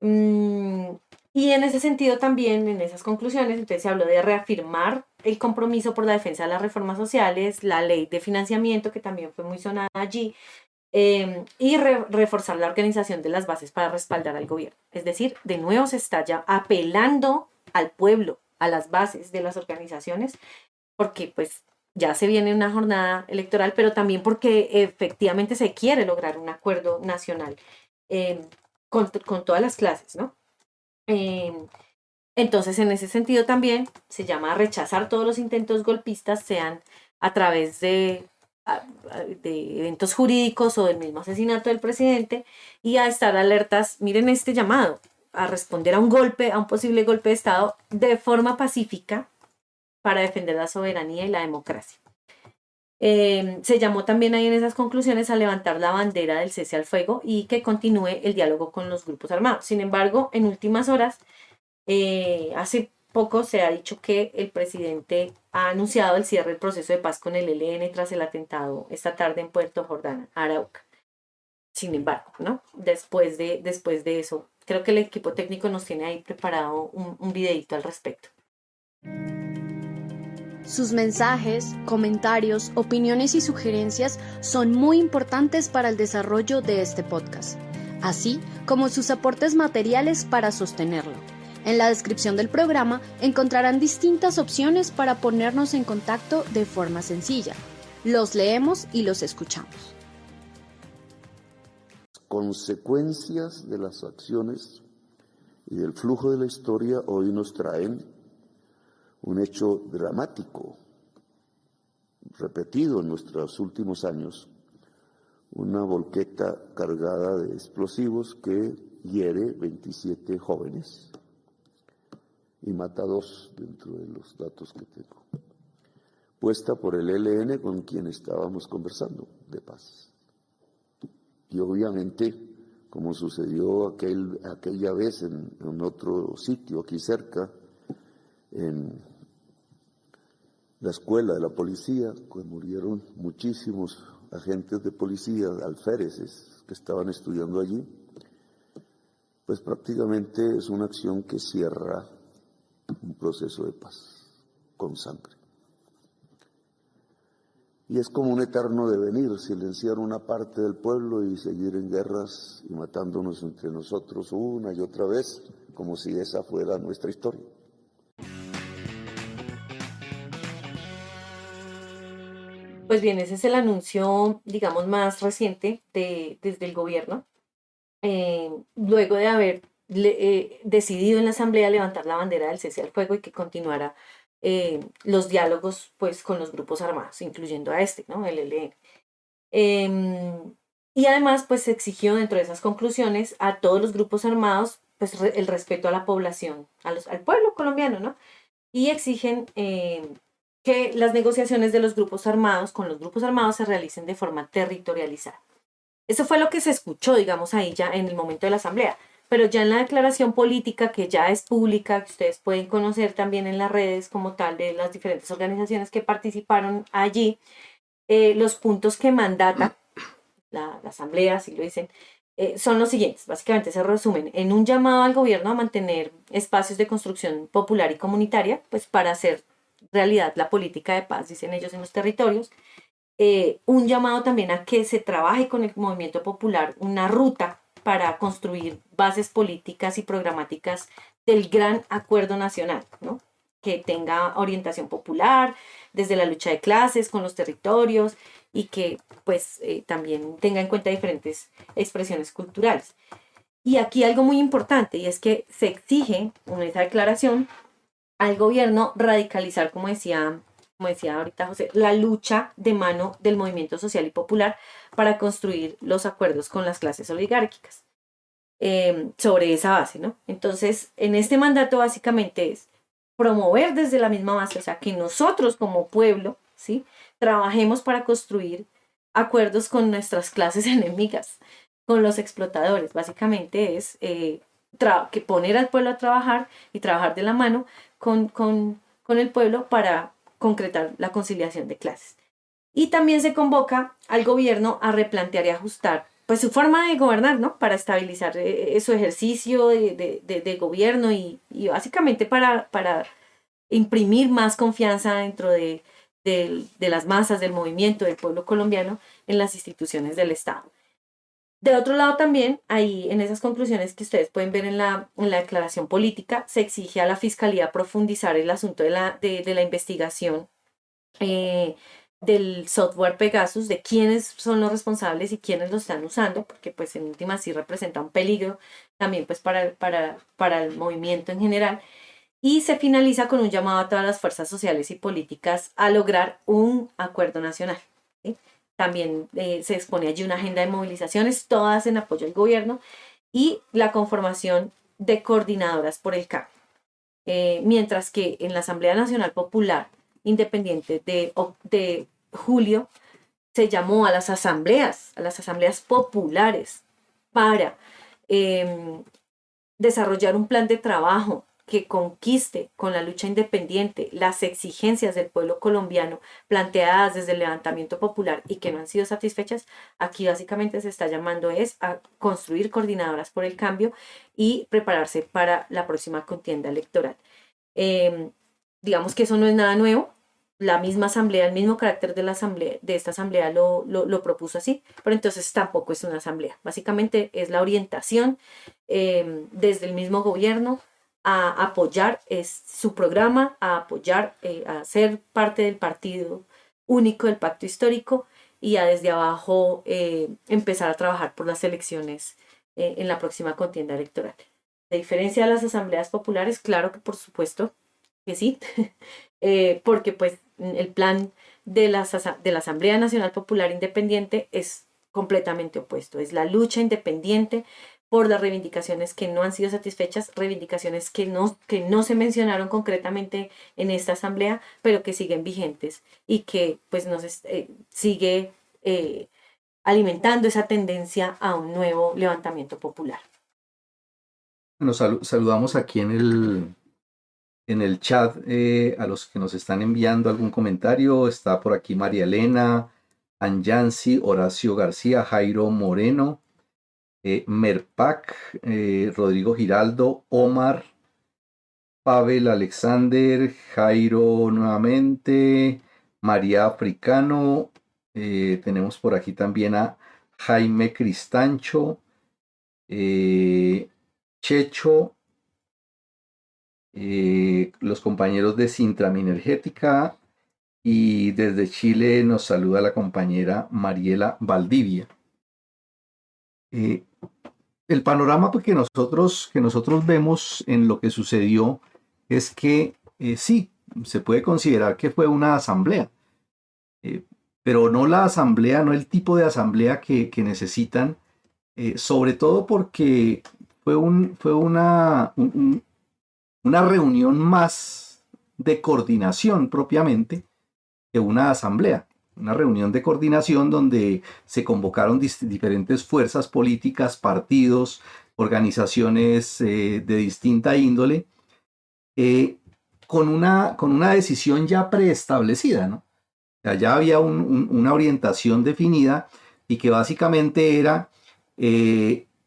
Y en ese sentido también, en esas conclusiones, entonces se habló de reafirmar el compromiso por la defensa de las reformas sociales, la ley de financiamiento, que también fue muy sonada allí, y reforzar la organización de las bases para respaldar al gobierno. Es decir, de nuevo se está ya apelando al pueblo, a las bases de las organizaciones, porque pues ya se viene una jornada electoral, pero también porque efectivamente se quiere lograr un acuerdo nacional con todas las clases, ¿no? Entonces, en ese sentido también se llama a rechazar todos los intentos golpistas, sean a través de eventos jurídicos o del mismo asesinato del presidente, y a estar alertas, miren este llamado, a responder a un posible golpe de Estado de forma pacífica para defender la soberanía y la democracia. Se llamó también ahí en esas conclusiones a levantar la bandera del cese al fuego y que continúe el diálogo con los grupos armados. Sin embargo, en últimas horas, hace poco se ha dicho que el presidente ha anunciado el cierre del proceso de paz con el ELN tras el atentado esta tarde en Puerto Jordán, Arauca. Sin embargo, ¿no? Después de eso, creo que el equipo técnico nos tiene ahí preparado un videito al respecto. Sus mensajes, comentarios, opiniones y sugerencias son muy importantes para el desarrollo de este podcast, así como sus aportes materiales para sostenerlo. En la descripción del programa encontrarán distintas opciones para ponernos en contacto de forma sencilla. Los leemos y los escuchamos. Consecuencias de las acciones y del flujo de la historia hoy nos traen un hecho dramático, repetido en nuestros últimos años, una volqueta cargada de explosivos que hiere 27 jóvenes y mata a 2 dentro de los datos que tengo, puesta por el ELN con quien estábamos conversando de paz. Y obviamente, como sucedió aquella vez en otro sitio aquí cerca, en la escuela de la policía, que murieron muchísimos agentes de policía, alféreces que estaban estudiando allí, pues prácticamente es una acción que cierra un proceso de paz con sangre. Y es como un eterno devenir, silenciar una parte del pueblo y seguir en guerras y matándonos entre nosotros una y otra vez, como si esa fuera nuestra historia. Pues bien, ese es el anuncio, digamos, más reciente desde el gobierno, luego de haber decidido en la Asamblea levantar la bandera del cese al fuego y que continuara los diálogos pues, con los grupos armados, incluyendo a ¿no? El ELN. Y además, pues se exigió dentro de esas conclusiones a todos los grupos armados pues, el respeto a la población, al pueblo colombiano, ¿no? Y exigen que las negociaciones de los grupos armados con los grupos armados se realicen de forma territorializada. Eso fue lo que se escuchó, digamos, ahí ya en el momento de la Asamblea. Pero ya en la declaración política, que ya es pública, que ustedes pueden conocer también en las redes como tal de las diferentes organizaciones que participaron allí, los puntos que mandata la Asamblea, así lo dicen, son los siguientes. Básicamente se resumen en un llamado al gobierno a mantener espacios de construcción popular y comunitaria, pues para hacer realidad la política de paz, dicen ellos, en los territorios. Un llamado también a que se trabaje con el movimiento popular una ruta para construir bases políticas y programáticas del gran acuerdo nacional, ¿no? que tenga orientación popular, desde la lucha de clases con los territorios y que pues también tenga en cuenta diferentes expresiones culturales. Y aquí algo muy importante, y es que se exige en esa declaración al gobierno radicalizar, como decía ahorita José, la lucha de mano del movimiento social y popular para construir los acuerdos con las clases oligárquicas sobre esa base, ¿no? Entonces, en este mandato básicamente es promover desde la misma base, o sea, que nosotros como pueblo, ¿sí? Trabajemos para construir acuerdos con nuestras clases enemigas, con los explotadores. Básicamente es que poner al pueblo a trabajar y trabajar de la mano con el pueblo para concretar la conciliación de clases. Y también se convoca al gobierno a replantear y ajustar pues su forma de gobernar, ¿no? Para estabilizar su ejercicio de gobierno y básicamente para imprimir más confianza dentro de las masas, del movimiento, del pueblo colombiano en las instituciones del Estado. De otro lado también, ahí en esas conclusiones que ustedes pueden ver en la declaración política, se exige a la Fiscalía profundizar el asunto de la investigación del software Pegasus, de quiénes son los responsables y quiénes lo están usando, porque pues en última sí representa un peligro también pues para el movimiento en general. Y se finaliza con un llamado a todas las fuerzas sociales y políticas a lograr un acuerdo nacional, ¿sí? También se expone allí una agenda de movilizaciones, todas en apoyo al gobierno, y la conformación de coordinadoras por el cambio. Mientras que en la Asamblea Nacional Popular Independiente de julio se llamó a las asambleas populares para desarrollar un plan de trabajo que conquiste con la lucha independiente las exigencias del pueblo colombiano planteadas desde el levantamiento popular y que no han sido satisfechas. Aquí básicamente se está llamando a construir coordinadoras por el cambio y prepararse para la próxima contienda electoral. Digamos que eso no es nada nuevo. La misma asamblea, el mismo carácter de esta asamblea lo propuso así, pero entonces tampoco es una asamblea. Básicamente es la orientación desde el mismo gobierno a apoyar su programa, a apoyar, a ser parte del partido único del pacto histórico y a desde abajo empezar a trabajar por las elecciones en la próxima contienda electoral. De diferencia de las asambleas populares, claro que por supuesto que sí, porque pues el plan de la Asamblea Nacional Popular Independiente es completamente opuesto, es la lucha independiente por las reivindicaciones que no han sido satisfechas, reivindicaciones que no se mencionaron concretamente en esta asamblea, pero que siguen vigentes y que pues sigue alimentando esa tendencia a un nuevo levantamiento popular. Nos saludamos aquí en el chat a los que nos están enviando algún comentario. Está por aquí María Elena, Anyansi, Horacio García, Jairo Moreno, Merpac, Rodrigo Giraldo, Omar, Pavel Alexander, Jairo nuevamente, María Africano. Tenemos por aquí también a Jaime Cristancho, Checho, los compañeros de Sintraminergética, y desde Chile nos saluda la compañera Mariela Valdivia. El panorama que nosotros vemos en lo que sucedió es que sí, se puede considerar que fue una asamblea, pero no la asamblea, no el tipo de asamblea que necesitan, sobre todo porque fue una reunión más de coordinación propiamente que una asamblea. Una reunión de coordinación donde se convocaron diferentes fuerzas políticas, partidos, organizaciones de distinta índole, con una decisión ya preestablecida, ¿no? O sea, ya había una orientación definida y que básicamente era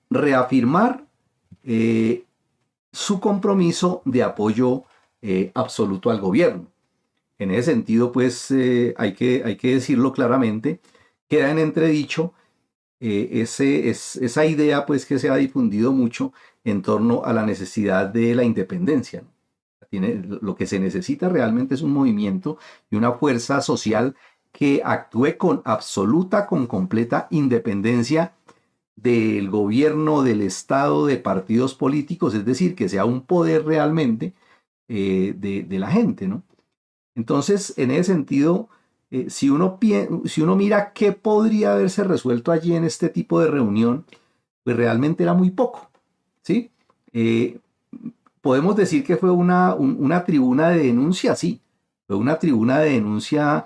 reafirmar su compromiso de apoyo absoluto al gobierno. En ese sentido, pues hay que decirlo claramente, queda en entredicho esa idea pues que se ha difundido mucho en torno a la necesidad de la independencia, ¿no? Lo que se necesita realmente es un movimiento y una fuerza social que actúe con completa independencia del gobierno, del Estado, de partidos políticos, es decir, que sea un poder realmente de la gente, ¿no? Entonces, en ese sentido, si uno mira qué podría haberse resuelto allí en este tipo de reunión, pues realmente era muy poco, ¿sí? Eh, Podemos decir que fue una tribuna de denuncia, sí, fue una tribuna de denuncia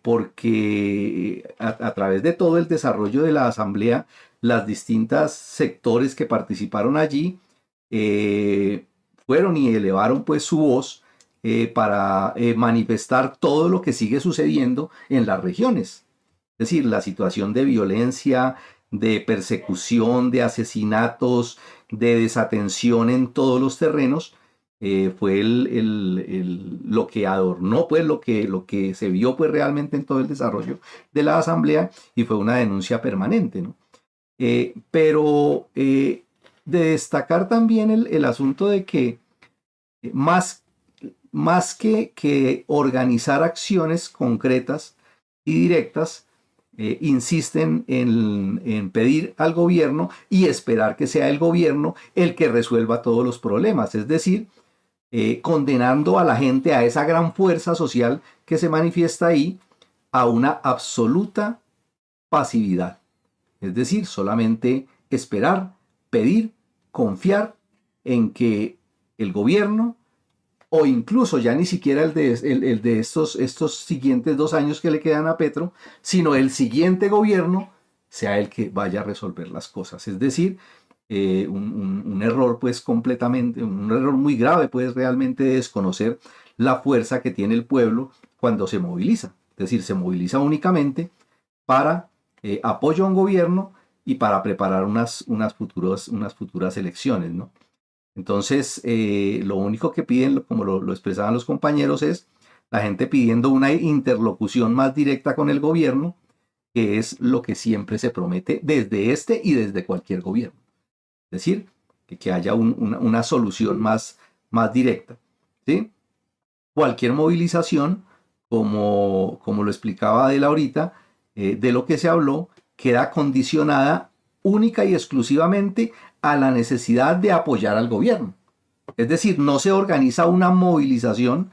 porque a través de todo el desarrollo de la asamblea, las distintas sectores que participaron allí eh, fueron y elevaron pues su voz para manifestar todo lo que sigue sucediendo en las regiones. Es decir, la situación de violencia, de persecución, de asesinatos, de desatención en todos los terrenos, fue lo que adornó, pues lo que se vio pues realmente en todo el desarrollo de la asamblea y fue una denuncia permanente, ¿no? Pero de destacar también el asunto de que más, más que organizar acciones concretas y directas, insisten en pedir al gobierno y esperar que sea el gobierno el que resuelva todos los problemas, es decir, condenando a la gente, a esa gran fuerza social que se manifiesta ahí, a una absoluta pasividad, es decir, solamente esperar, pedir, confiar en que el gobierno o incluso ya ni siquiera el de estos siguientes 2 años que le quedan a Petro, sino el siguiente gobierno sea el que vaya a resolver las cosas. Es decir, un error pues completamente, un error muy grave pues realmente de desconocer la fuerza que tiene el pueblo cuando se moviliza. Es decir, se moviliza únicamente para apoyo a un gobierno y para preparar unas futuras elecciones, ¿no? Entonces, lo único que piden, como lo expresaban los compañeros, es la gente pidiendo una interlocución más directa con el gobierno, que es lo que siempre se promete desde este y desde cualquier gobierno. Es decir, que haya una solución más directa, ¿sí? Cualquier movilización, como lo explicaba Adela ahorita, de lo que se habló, queda condicionada única y exclusivamente a la necesidad de apoyar al gobierno. Es decir, no se organiza una movilización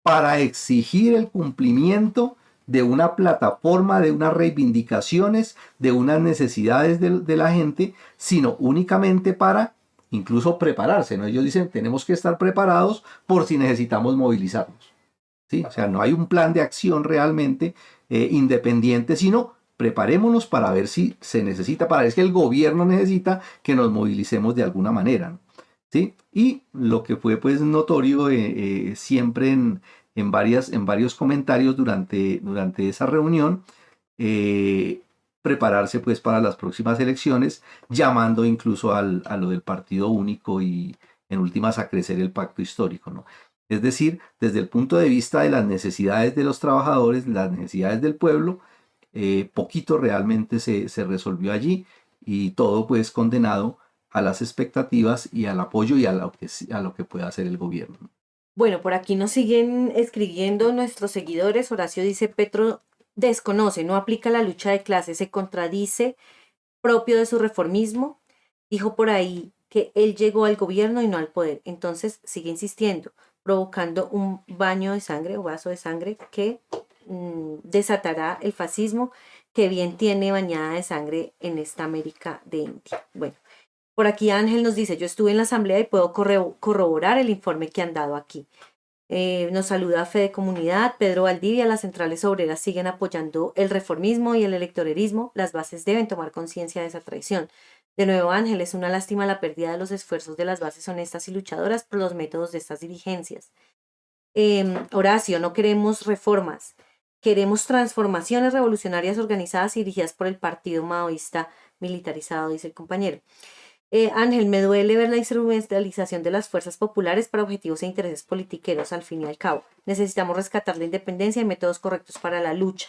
para exigir el cumplimiento de una plataforma, de unas reivindicaciones, de unas necesidades de la gente, sino únicamente para incluso prepararse, ¿no? Ellos dicen, tenemos que estar preparados por si necesitamos movilizarnos, ¿sí? O sea, no hay un plan de acción realmente independiente, sino preparémonos para ver si se necesita, para ver si el gobierno necesita que nos movilicemos de alguna manera, ¿no? ¿Sí? Y lo que fue pues notorio siempre en varios comentarios durante esa reunión, prepararse pues para las próximas elecciones, llamando incluso a lo del partido único y en últimas a crecer el pacto histórico, ¿no? Es decir, desde el punto de vista de las necesidades de los trabajadores, las necesidades del pueblo, poquito realmente se resolvió allí y todo pues condenado a las expectativas y al apoyo y a lo que pueda hacer el gobierno. Bueno, por aquí nos siguen escribiendo nuestros seguidores. Horacio dice, Petro desconoce, no aplica la lucha de clases, se contradice propio de su reformismo. Dijo por ahí que él llegó al gobierno y no al poder. Entonces sigue insistiendo, provocando un baño de sangre o vaso de sangre que desatará el fascismo que bien tiene bañada de sangre en esta América de India. Bueno, por aquí Ángel nos dice, yo estuve en la asamblea y puedo corroborar el informe que han dado aquí. Nos saluda Fede Comunidad, Pedro Valdivia, las centrales obreras siguen apoyando el reformismo y el electorerismo, las bases deben tomar conciencia de esa traición. De nuevo Ángel, es una lástima la pérdida de los esfuerzos de las bases honestas y luchadoras por los métodos de estas dirigencias. Horacio, no queremos reformas, queremos transformaciones revolucionarias organizadas y dirigidas por el partido maoísta militarizado, dice el compañero. Ángel, me duele ver la instrumentalización de las fuerzas populares para objetivos e intereses politiqueros, al fin y al cabo. Necesitamos rescatar la independencia y métodos correctos para la lucha.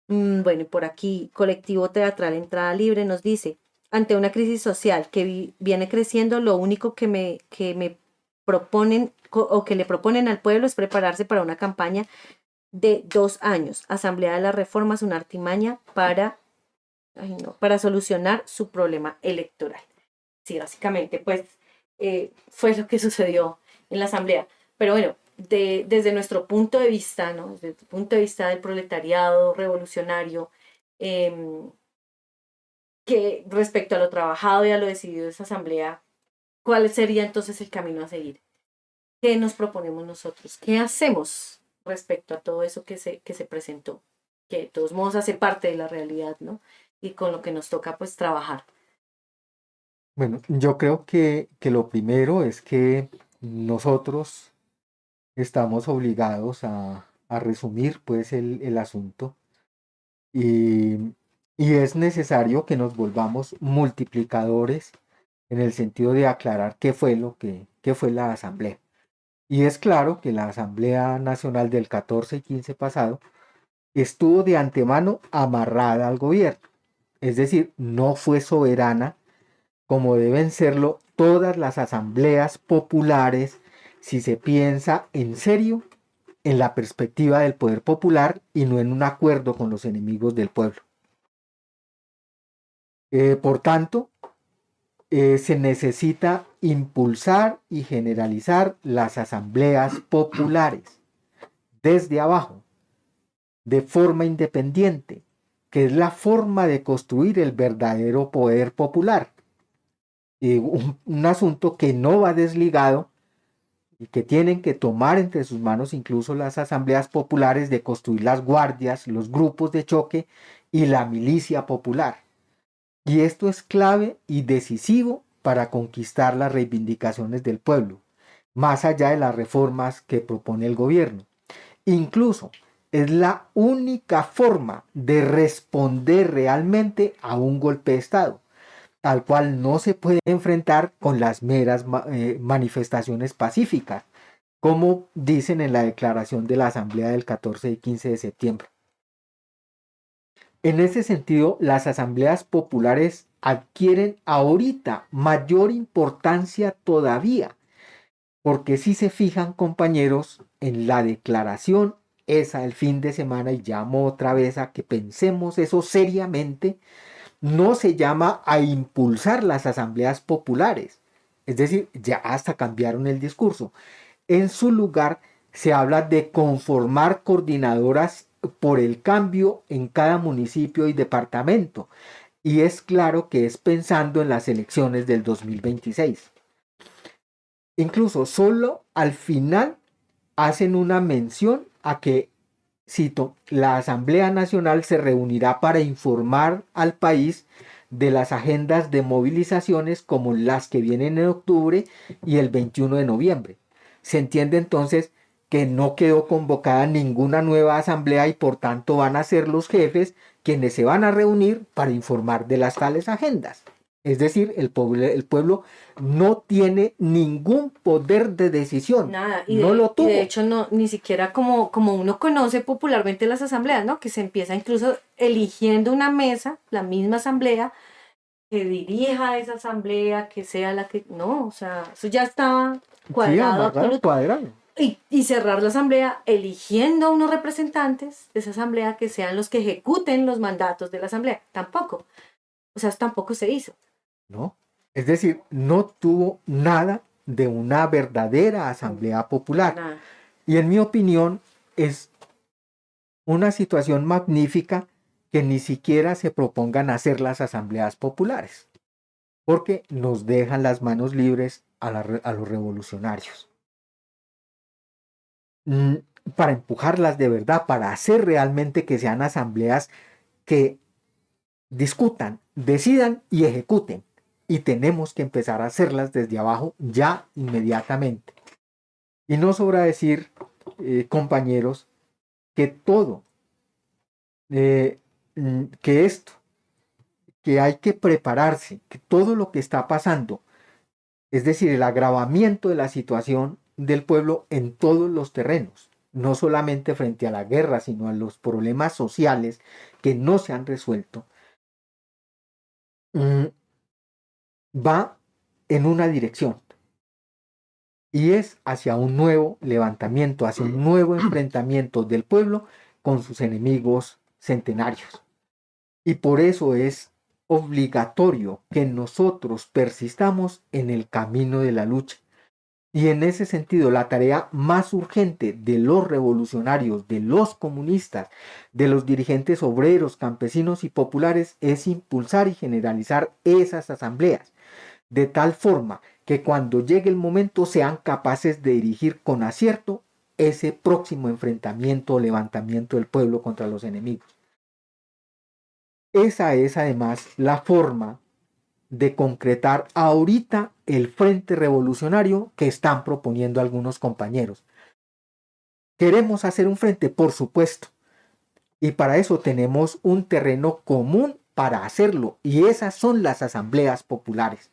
Bueno, y por aquí, Colectivo Teatral Entrada Libre nos dice, ante una crisis social que viene creciendo, lo único que me proponen o que le proponen al pueblo es prepararse para una campaña de 2 años. Asamblea de las Reformas, una artimaña para solucionar su problema electoral. Sí, básicamente, pues fue lo que sucedió en la asamblea. Pero bueno, desde nuestro punto de vista, ¿no? Desde el punto de vista del proletariado revolucionario, que respecto a lo trabajado y a lo decidido de esa asamblea, ¿cuál sería entonces el camino a seguir? ¿Qué nos proponemos nosotros? ¿Qué hacemos respecto a todo eso que se presentó? Que de todos modos hace parte de la realidad, ¿no? Y con lo que nos toca pues trabajar. Bueno, yo creo que lo primero es que nosotros estamos obligados a resumir pues el asunto y, y es necesario que nos volvamos multiplicadores en el sentido de aclarar qué fue la asamblea. Y es claro que la Asamblea Nacional del 14 y 15 pasado estuvo de antemano amarrada al gobierno, es decir, no fue soberana como deben serlo todas las asambleas populares si se piensa en serio en la perspectiva del poder popular y no en un acuerdo con los enemigos del pueblo. Por tanto, se necesita impulsar y generalizar las asambleas populares desde abajo, de forma independiente, que es la forma de construir el verdadero poder popular. Un asunto que no va desligado y que tienen que tomar entre sus manos incluso las asambleas populares de construir las guardias, los grupos de choque y la milicia popular. Y esto es clave y decisivo para conquistar las reivindicaciones del pueblo, más allá de las reformas que propone el gobierno. Incluso es la única forma de responder realmente a un golpe de Estado, al cual no se puede enfrentar con las meras manifestaciones pacíficas, como dicen en la declaración de la Asamblea del 14 y 15 de septiembre. En ese sentido, las asambleas populares adquieren ahorita mayor importancia todavía, porque si se fijan, compañeros, en la declaración esa del fin de semana, y llamo otra vez a que pensemos eso seriamente, no se llama a impulsar las asambleas populares, es decir, ya hasta cambiaron el discurso. En su lugar se habla de conformar coordinadoras por el cambio en cada municipio y departamento, y es claro que es pensando en las elecciones del 2026. Incluso solo al final hacen una mención a que, cito, la Asamblea Nacional se reunirá para informar al país de las agendas de movilizaciones como las que vienen en octubre y el 21 de noviembre. Se entiende entonces que no quedó convocada ninguna nueva asamblea y por tanto van a ser los jefes quienes se van a reunir para informar de las tales agendas. Es decir, el pueblo no tiene ningún poder de decisión. Nada, no lo tuvo. Y de hecho no, ni siquiera como uno conoce popularmente las asambleas, ¿no? Que se empieza incluso eligiendo una mesa, la misma asamblea, que dirija esa asamblea, que sea la que... No, o sea, eso ya estaba cuadrado, Sí, cuadrado. Y cerrar la asamblea eligiendo a unos representantes de esa asamblea que sean los que ejecuten los mandatos de la asamblea. Tampoco. O sea, tampoco se hizo. ¿No? Es decir, no tuvo nada de una verdadera asamblea popular. Nada. Y en mi opinión es una situación magnífica que ni siquiera se propongan hacer las asambleas populares, porque nos dejan las manos libres a los revolucionarios. Para empujarlas de verdad, para hacer realmente que sean asambleas que discutan, decidan y ejecuten. Y tenemos que empezar a hacerlas desde abajo ya inmediatamente. Y no sobra decir, compañeros, que todo, que esto, que hay que prepararse, que todo lo que está pasando, es decir, el agravamiento de la situación del pueblo en todos los terrenos, no solamente frente a la guerra, sino a los problemas sociales que no se han resuelto, va en una dirección, y es hacia un nuevo levantamiento, hacia un nuevo enfrentamiento del pueblo con sus enemigos centenarios. Y por eso es obligatorio que nosotros persistamos en el camino de la lucha. Y en ese sentido, la tarea más urgente de los revolucionarios, de los comunistas, de los dirigentes obreros, campesinos y populares es impulsar y generalizar esas asambleas, de tal forma que cuando llegue el momento sean capaces de dirigir con acierto ese próximo enfrentamiento o levantamiento del pueblo contra los enemigos. Esa es además la forma de concretar ahorita el frente revolucionario que están proponiendo algunos compañeros. ¿Queremos hacer un frente? Por supuesto. Y para eso tenemos un terreno común para hacerlo. Y esas son las asambleas populares.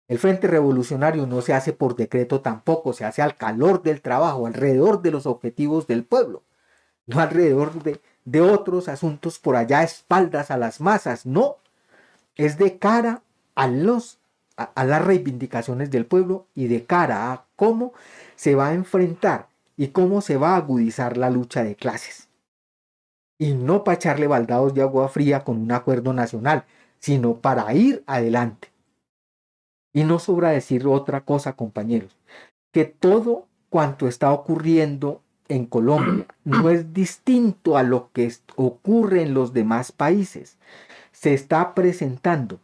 El frente revolucionario no se hace por decreto tampoco, se hace al calor del trabajo, alrededor de los objetivos del pueblo, no alrededor de otros asuntos por allá, espaldas a las masas, no. Es de cara a las reivindicaciones del pueblo y de cara a cómo se va a enfrentar y cómo se va a agudizar la lucha de clases. Y no para echarle baldados de agua fría con un acuerdo nacional, sino para ir adelante. Y no sobra decir otra cosa, compañeros, que todo cuanto está ocurriendo en Colombia no es distinto a lo que ocurre en los demás países. Se están presentando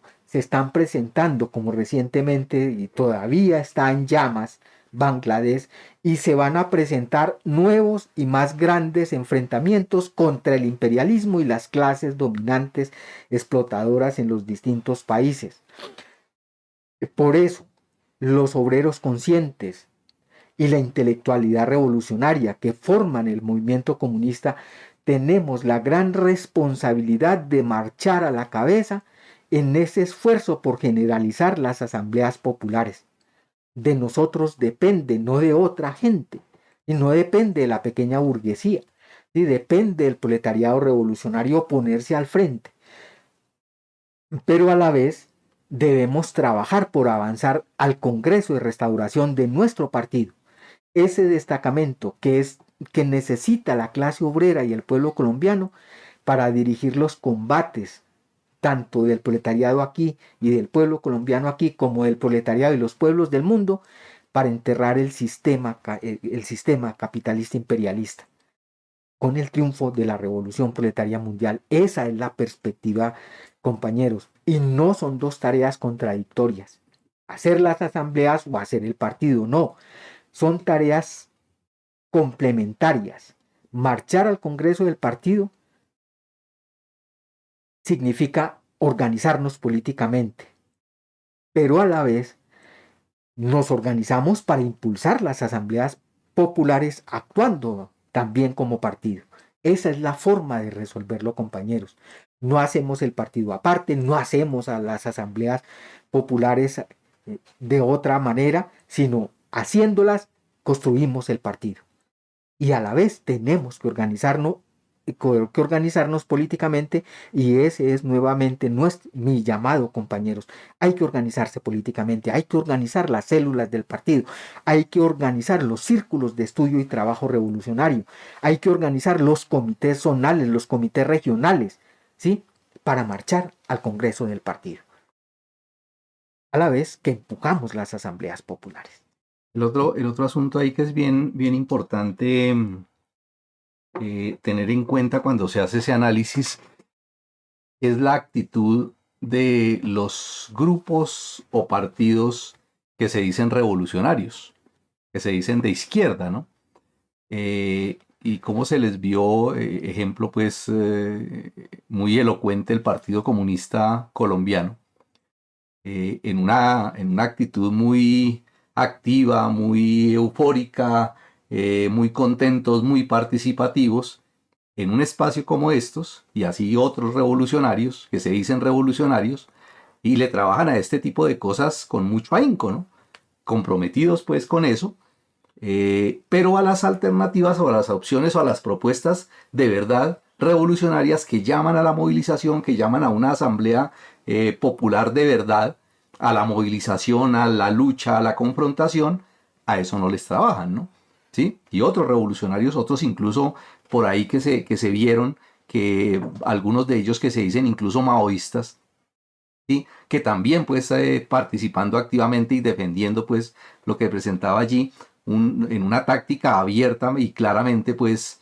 como recientemente y todavía está en llamas Bangladesh, y se van a presentar nuevos y más grandes enfrentamientos contra el imperialismo y las clases dominantes explotadoras en los distintos países. Por eso, los obreros conscientes y la intelectualidad revolucionaria que forman el movimiento comunista tenemos la gran responsabilidad de marchar a la cabeza en ese esfuerzo por generalizar las asambleas populares. De nosotros depende, no de otra gente, y no depende de la pequeña burguesía, y depende del proletariado revolucionario ponerse al frente. Pero a la vez debemos trabajar por avanzar al Congreso de Restauración de nuestro partido, ese destacamento que necesita la clase obrera y el pueblo colombiano para dirigir los combates tanto del proletariado aquí y del pueblo colombiano aquí, como del proletariado y los pueblos del mundo, para enterrar el sistema capitalista imperialista con el triunfo de la revolución proletaria mundial. Esa es la perspectiva, compañeros, y no son dos tareas contradictorias, hacer las asambleas o hacer el partido, no, son tareas complementarias. Marchar al Congreso del partido significa organizarnos políticamente, pero a la vez nos organizamos para impulsar las asambleas populares actuando también como partido. Esa es la forma de resolverlo, compañeros. No hacemos el partido aparte, no hacemos a las asambleas populares de otra manera, sino haciéndolas construimos el partido. Y a la vez tenemos que organizarnos políticamente, y ese es nuevamente mi llamado, compañeros. Hay que organizarse políticamente, hay que organizar las células del partido, hay que organizar los círculos de estudio y trabajo revolucionario, hay que organizar los comités zonales, los comités regionales, ¿sí? Para marchar al Congreso del partido, a la vez que empujamos las asambleas populares. El otro asunto ahí que es bien importante tener en cuenta cuando se hace ese análisis es la actitud de los grupos o partidos que se dicen revolucionarios, que se dicen de izquierda, ¿no? Y cómo se les vio, ejemplo pues muy elocuente, el Partido Comunista Colombiano, en una actitud muy activa, muy eufórica, muy contentos, muy participativos en un espacio como estos, y así otros revolucionarios que se dicen revolucionarios y le trabajan a este tipo de cosas con mucho ahínco, ¿no? Comprometidos pues con eso, pero a las alternativas o a las opciones o a las propuestas de verdad revolucionarias que llaman a la movilización, que llaman a una asamblea popular de verdad, a la movilización, a la lucha, a la confrontación, a eso no les trabajan, ¿no? ¿Sí? Y otros revolucionarios, otros incluso por ahí que se vieron, que algunos de ellos que se dicen incluso maoístas, ¿sí? Que también pues participando activamente y defendiendo pues lo que presentaba allí en una táctica abierta y claramente pues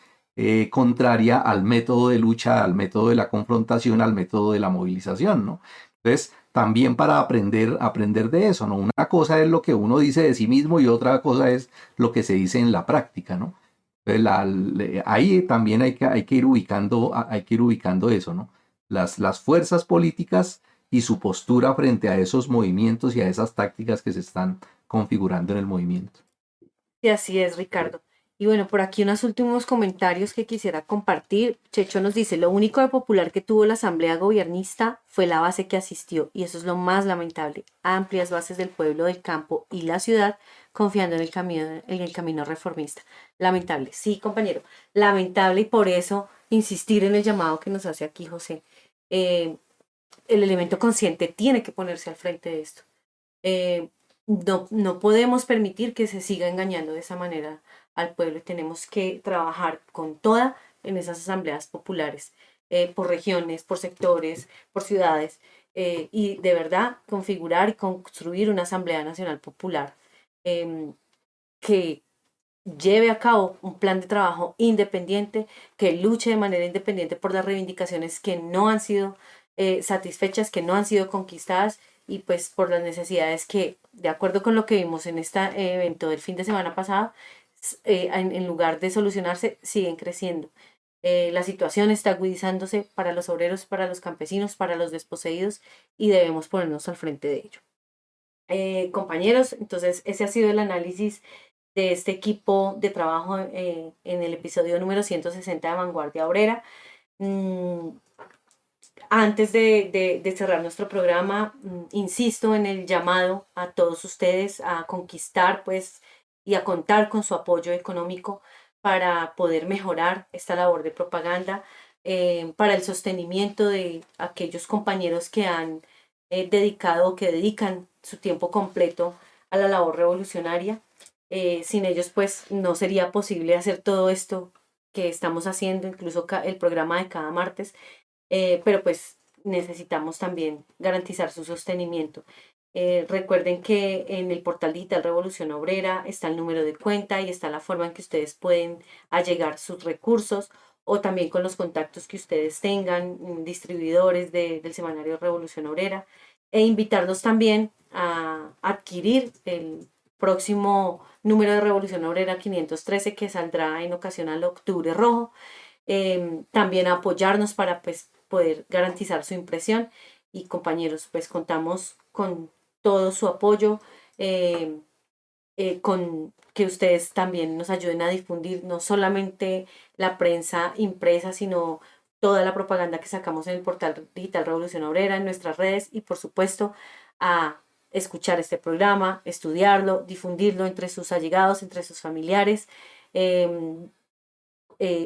contraria al método de lucha, al método de la confrontación, al método de la movilización, ¿no? Entonces, también para aprender de eso, ¿no? Una cosa es lo que uno dice de sí mismo y otra cosa es lo que se dice en la práctica, ¿no? Entonces, ahí también hay que ir ubicando eso, ¿no? Las fuerzas políticas y su postura frente a esos movimientos y a esas tácticas que se están configurando en el movimiento. Y así es, Ricardo. Y bueno, por aquí unos últimos comentarios que quisiera compartir. Checho nos dice, lo único de popular que tuvo la asamblea gobiernista fue la base que asistió, y eso es lo más lamentable. Amplias bases del pueblo, del campo y la ciudad confiando en el camino reformista. Lamentable, sí, compañero, lamentable, y por eso insistir en el llamado que nos hace aquí José. El elemento consciente tiene que ponerse al frente de esto. No podemos permitir que se siga engañando de esa manera al pueblo, y tenemos que trabajar con toda en esas asambleas populares, por regiones, por sectores, por ciudades, y de verdad configurar y construir una Asamblea Nacional Popular que lleve a cabo un plan de trabajo independiente, que luche de manera independiente por las reivindicaciones que no han sido satisfechas, que no han sido conquistadas, y pues por las necesidades que, de acuerdo con lo que vimos en este evento del fin de semana pasado, en lugar de solucionarse, siguen creciendo. La situación está agudizándose para los obreros, para los campesinos, para los desposeídos, y debemos ponernos al frente de ello. Compañeros, entonces ese ha sido el análisis de este equipo de trabajo en el episodio número 160 de Vanguardia Obrera. Antes de cerrar nuestro programa, insisto en el llamado a todos ustedes a conquistar pues y a contar con su apoyo económico para poder mejorar esta labor de propaganda, para el sostenimiento de aquellos compañeros que han dedicado, que dedican su tiempo completo a la labor revolucionaria. Sin ellos pues no sería posible hacer todo esto que estamos haciendo, incluso el programa de cada martes. Pero pues necesitamos también garantizar su sostenimiento. Recuerden que en el portal digital Revolución Obrera está el número de cuenta y está la forma en que ustedes pueden allegar sus recursos, o también con los contactos que ustedes tengan, distribuidores del semanario Revolución Obrera, e invitarlos también a adquirir el próximo número de Revolución Obrera 513, que saldrá en ocasión al Octubre Rojo. También a apoyarnos para pues poder garantizar su impresión. Y compañeros, pues contamos con todo su apoyo, con que ustedes también nos ayuden a difundir no solamente la prensa impresa, sino toda la propaganda que sacamos en el portal digital Revolución Obrera, en nuestras redes, y por supuesto a escuchar este programa, estudiarlo, difundirlo entre sus allegados, entre sus familiares.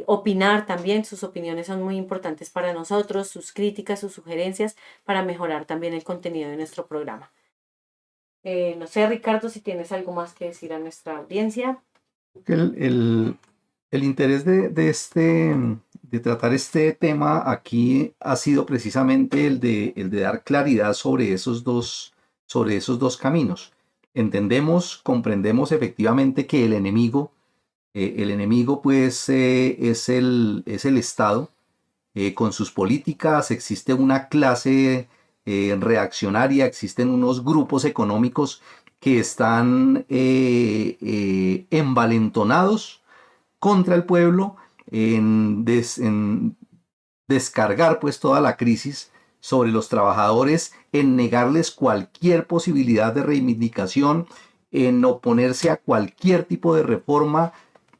Opinar también, sus opiniones son muy importantes para nosotros, sus críticas, sus sugerencias, para mejorar también el contenido de nuestro programa. No sé, Ricardo, si tienes algo más que decir a nuestra audiencia. El interés de tratar este tema aquí ha sido precisamente el de dar claridad sobre esos dos caminos. Comprendemos efectivamente que el enemigo pues es el Estado, con sus políticas. Existe una clase reaccionaria, existen unos grupos económicos que están envalentonados contra el pueblo en descargar pues toda la crisis sobre los trabajadores, en negarles cualquier posibilidad de reivindicación, en oponerse a cualquier tipo de reforma.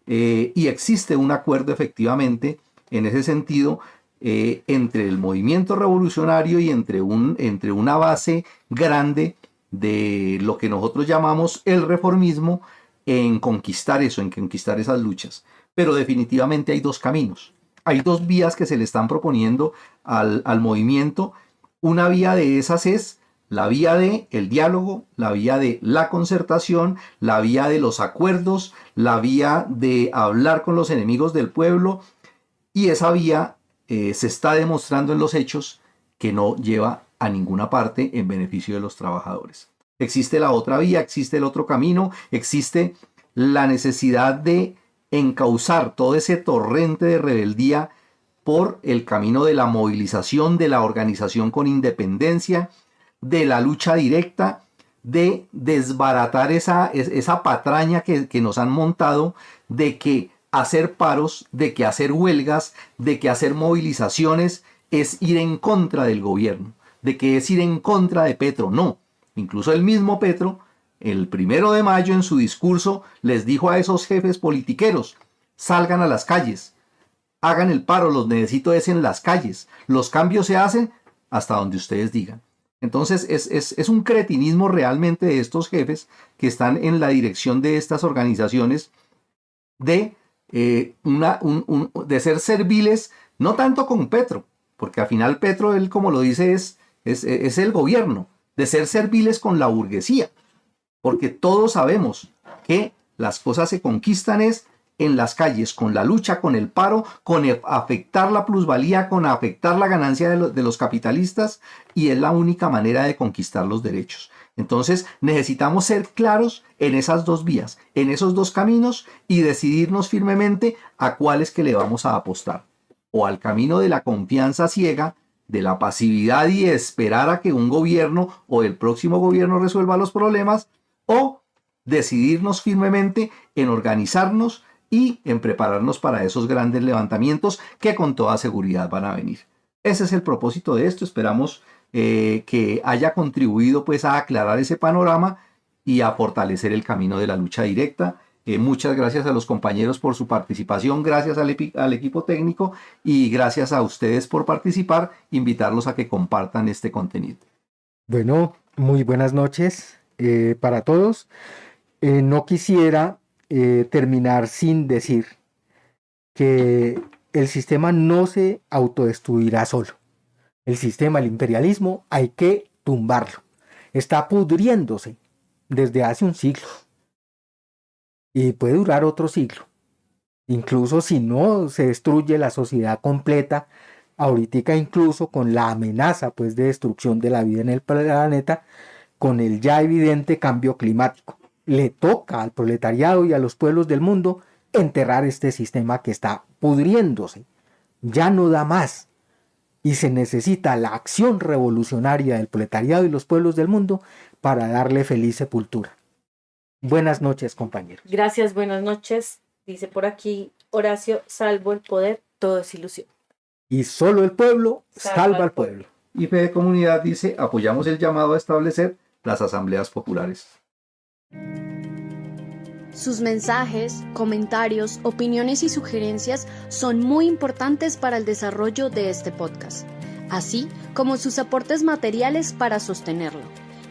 Y existe un acuerdo efectivamente en ese sentido entre el movimiento revolucionario y entre una base grande de lo que nosotros llamamos el reformismo, en conquistar eso, en conquistar esas luchas. Pero definitivamente hay dos caminos, hay dos vías que se le están proponiendo al movimiento. Una vía de esas es la vía de el diálogo, la vía de la concertación, la vía de los acuerdos, la vía de hablar con los enemigos del pueblo, y esa vía se está demostrando en los hechos que no lleva a ninguna parte en beneficio de los trabajadores. Existe la otra vía, existe el otro camino, existe la necesidad de encauzar todo ese torrente de rebeldía por el camino de la movilización, de la organización con independencia, de la lucha directa, de desbaratar esa patraña que nos han montado de que hacer paros, de que hacer huelgas, de que hacer movilizaciones es ir en contra del gobierno, de que es ir en contra de Petro. No, incluso el mismo Petro, el 1 de mayo en su discurso les dijo a esos jefes politiqueros: salgan a las calles, hagan el paro, los necesito es en las calles, los cambios se hacen hasta donde ustedes digan. Entonces es un cretinismo realmente de estos jefes que están en la dirección de estas organizaciones de ser serviles, no tanto con Petro, porque al final Petro, él como lo dice, es el gobierno, de ser serviles con la burguesía, porque todos sabemos que las cosas se conquistan es en las calles, con la lucha, con el paro, con afectar la plusvalía, con afectar la ganancia de los capitalistas, y es la única manera de conquistar los derechos. Entonces necesitamos ser claros en esas dos vías, en esos dos caminos, y decidirnos firmemente a cuál es que le vamos a apostar. O al camino de la confianza ciega, de la pasividad y esperar a que un gobierno o el próximo gobierno resuelva los problemas, o decidirnos firmemente en organizarnos y en prepararnos para esos grandes levantamientos que con toda seguridad van a venir. Ese es el propósito de esto. Esperamos que haya contribuido pues a aclarar ese panorama y a fortalecer el camino de la lucha directa. Muchas gracias a los compañeros por su participación, gracias al equipo técnico y gracias a ustedes por participar. Invitarlos a que compartan este contenido. Bueno, muy buenas noches para todos. No quisiera terminar sin decir que el sistema no se autodestruirá solo. El sistema, el imperialismo, hay que tumbarlo. Está pudriéndose desde hace un siglo y puede durar otro siglo. Incluso si no se destruye la sociedad completa, ahorita incluso con la amenaza pues de destrucción de la vida en el planeta, con el ya evidente cambio climático. Le toca al proletariado y a los pueblos del mundo enterrar este sistema que está pudriéndose. Ya no da más. Y se necesita la acción revolucionaria del proletariado y los pueblos del mundo para darle feliz sepultura. Buenas noches, compañeros. Gracias, buenas noches. Dice por aquí Horacio: salvo el poder, todo es ilusión. Y solo el pueblo salva al pueblo. Y Fede Comunidad dice: apoyamos el llamado a establecer las asambleas populares. Sus mensajes, comentarios, opiniones y sugerencias son muy importantes para el desarrollo de este podcast, así como sus aportes materiales para sostenerlo.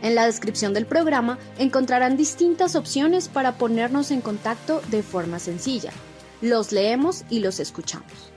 En la descripción del programa encontrarán distintas opciones para ponernos en contacto de forma sencilla. Los leemos y los escuchamos.